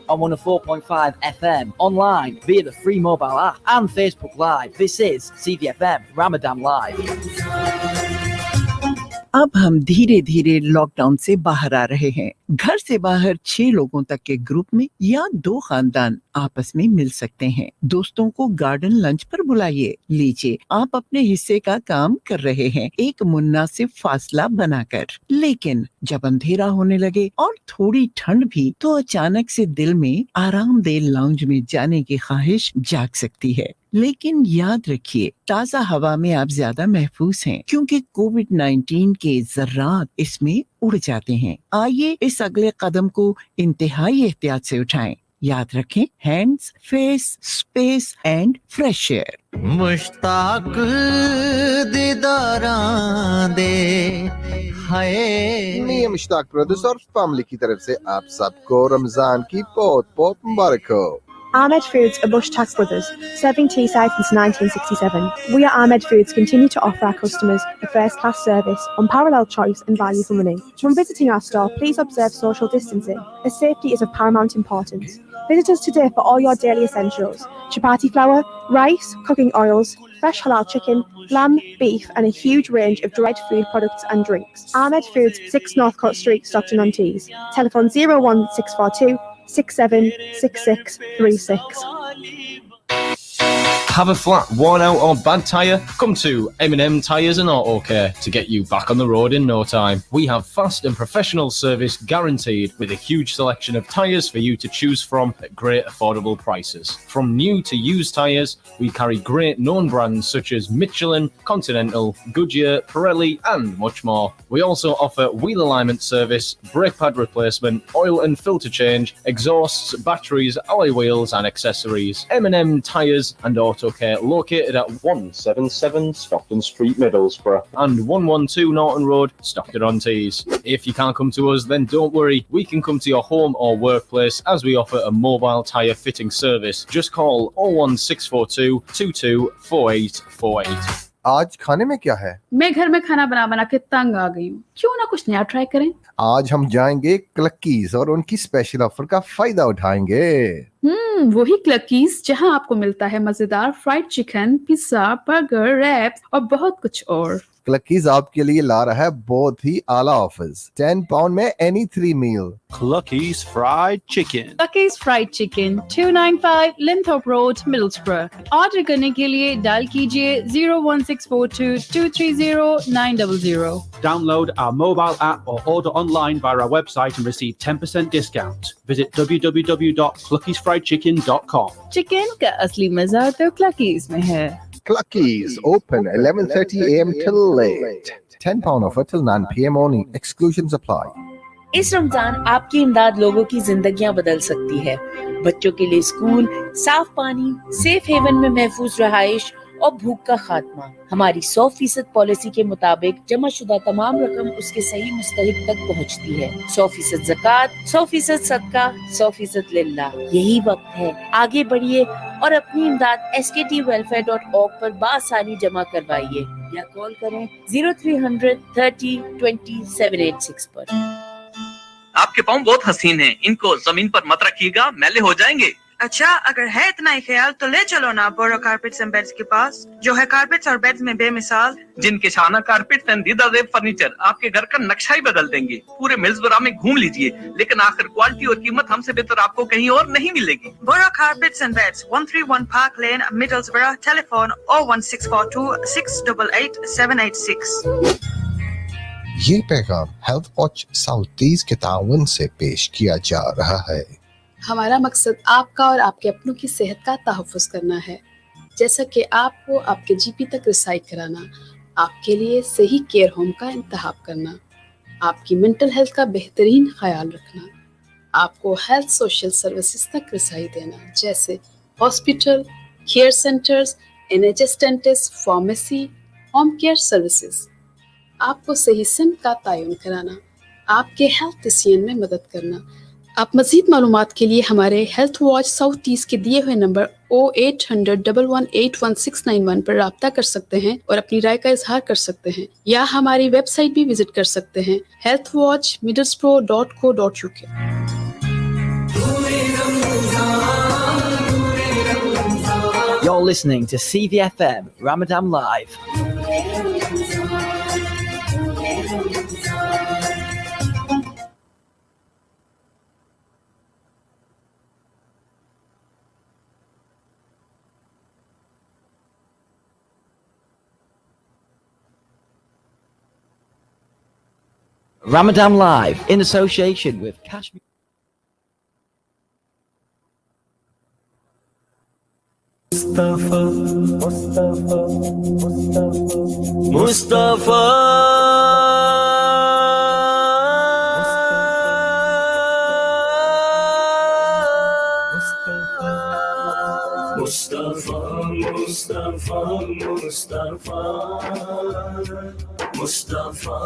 On 104.5 FM, online via the free mobile app and Facebook Live. This is CVFM Ramadan Live. अब हम धीरे धीरे लॉकडाउन से बाहर आ रहे हैं। घर से बाहर 6 लोगों तक के ग्रुप में या 2 खानदान आपस में मिल सकते हैं। दोस्तों को गार्डन लंच पर बुलाइए। लीजिए, आप अपने हिस्से का काम कर रहे हैं, एक मुनासिब फासला बनाकर। लेकिन जब अंधेरा होने लगे और थोड़ी ठंड भी, तो अचानक से दिल में आरामदेह लाउंज में जाने की ख्वाहिश जाग सकती है। लेकिन याद रखिए, ताज़ा हवा में आप ज्यादा महफूज हैं, क्योंकि कोविड-19 के जर्रात इसमें उड़ जाते हैं। आइए इस अगले कदम को इंतहाई एहतियात से उठाएं। याद रखें, hands, face, space and fresh air. Mushtaq दीदारां दे हाय। मैं मुश्ताक ब्रदर्स और फैमिली की तरफ से आप सबको रमजान की बहुत बहुत मुबारक हो। Ahmed Foods are Bush Tax Brothers, serving Teesside since 1967. We at Ahmed Foods continue to offer our customers a first-class service, unparalleled choice and value for money. When visiting our store, please observe social distancing, as safety is of paramount importance. Visit us today for all your daily essentials: chapati flour, rice, cooking oils, fresh halal chicken, lamb, beef and a huge range of dried food products and drinks. Ahmed Foods, 6 Northcote Street, Stockton-on-Tees. Telephone 01642 676636. Have a flat, worn out or bad tyre? Come to M&M Tyres and Auto Care to get you back on the road in no time. We have fast and professional service guaranteed, with a huge selection of tyres for you to choose from at great affordable prices. From new to used tyres, we carry great known brands such as Michelin, Continental, Goodyear, Pirelli and much more. We also offer wheel alignment service, brake pad replacement, oil and filter change, exhausts, batteries, alloy wheels and accessories. M&M Tyres and Auto Care, located at 177 Stockton Street, Middlesbrough, and 112 Norton Road, Stockton-on-Tees. If you can't come to us, then don't worry. We can come to your home or workplace, as we offer a mobile tyre fitting service. Just call 01642 224848. आज खाने में क्या है? मैं घर में खाना बना बना के तंग आ गई हूँ, क्यों ना कुछ नया ट्राई करें। आज हम जाएंगे क्लक्कीज और उनकी स्पेशल ऑफर का फायदा उठाएंगे। वही क्लकीज जहां आपको मिलता है मजेदार fried chicken, pizza, burger, wraps और बहुत कुछ और। क्लक्कीज आपके लिए ला रहा है बहुत ही आला ऑफर्स। 10 पाउंड में एनी 3 मील। Clucky's Fried Chicken. Clucky's Fried Chicken, 295 Linthorpe Road, Middlesbrough. Order करने के लिए डायल कीजिए 01642 230 900. Download our mobile app or order online via our website and receive 10% discount. Visit www.cluckiesfriedchicken.com. Chicken का असली मजा तो क्लकीज में है। Clucky's open 11:30 a.m. till late. 10 pound offer till 9 p.m. only. Exclusions apply. इस रमजान आपकी इमदाद लोगों की जिंदगियां बदल सकती है। बच्चों के लिए स्कूल, साफ पानी, सेफ हेवन में महफूज रहाइश और भूख का खात्मा। हमारी 100% पॉलिसी के मुताबिक जमाशुदा तमाम रकम उसके सही मुस्तहिक तक पहुंचती है। 100% ज़कात, 100% सदका, 100% लिल्लाह। यही वक्त है, आगे बढ़िए और अपनी इमदाद sktwelfare.org पर बासानी जमा करवाइए या कॉल करें 0300 30 20 786 पर। आपके पाँव बहुत हसीन हैं, इनको जमीन पर मत रखिएगा, मैले हो जाएंगे। अच्छा, अगर है इतना ही ख्याल तो ले चलो ना बोरो कारपेट्स एंड बेड्स के पास, जो है कारपेट्स और बेड्स में बेमिसाल। जिनके शाना कारपेट्स एंड दीदार फर्नीचर आपके घर का नक्शा ही बदल देंगे। पूरे मिल्सबरा में घूम लीजिए, लेकिन आखिर क्वालिटी और कीमत हमसे बेहतर आपको कहीं और नहीं मिलेगी। Boro carpets and beds, 131 Park Lane, Middlesbrough. Telephone 01642 688 786। ये पैगाम हेल्थ वॉच साउथ टीज के ताउन से पेश किया जा रहा है। हमारा मकसद आपका और आपके अपनों की सेहत का तहफ़्फ़ुज़ करना है, जैसा कि आपको आपके जीपी तक रसाई कराना, आपके लिए सही केयर होम का इंतखाब करना, आपकी मेंटल हेल्थ का बेहतरीन ख्याल रखना, आपको हेल्थ सोशल सर्विसेज तक रसाई देना, जैसे hospital, care centres, NHS dentist, pharmacy, home care services. आपको सही सिम का तयन कराना, आपके हेल्थ डिसीजन में मदद करना। आप मज़ीद मालूमात के लिए हमारे हेल्थ वॉच साउथ टीज के दिए हुए नंबर 0800 1181691 पर रब्ता कर सकते हैं और अपनी राय का इजहार कर सकते हैं, या हमारी वेबसाइट भी विजिट कर सकते हैं healthwatchmiddlesbrough.co.uk। You're listening to CVFM Ramadan Live. Ramadan Live in association with Kashmir. Mustafa, Mustafa, Mustafa, Mustafa, Mustafa, Mustafa, Mustafa, Mustafa.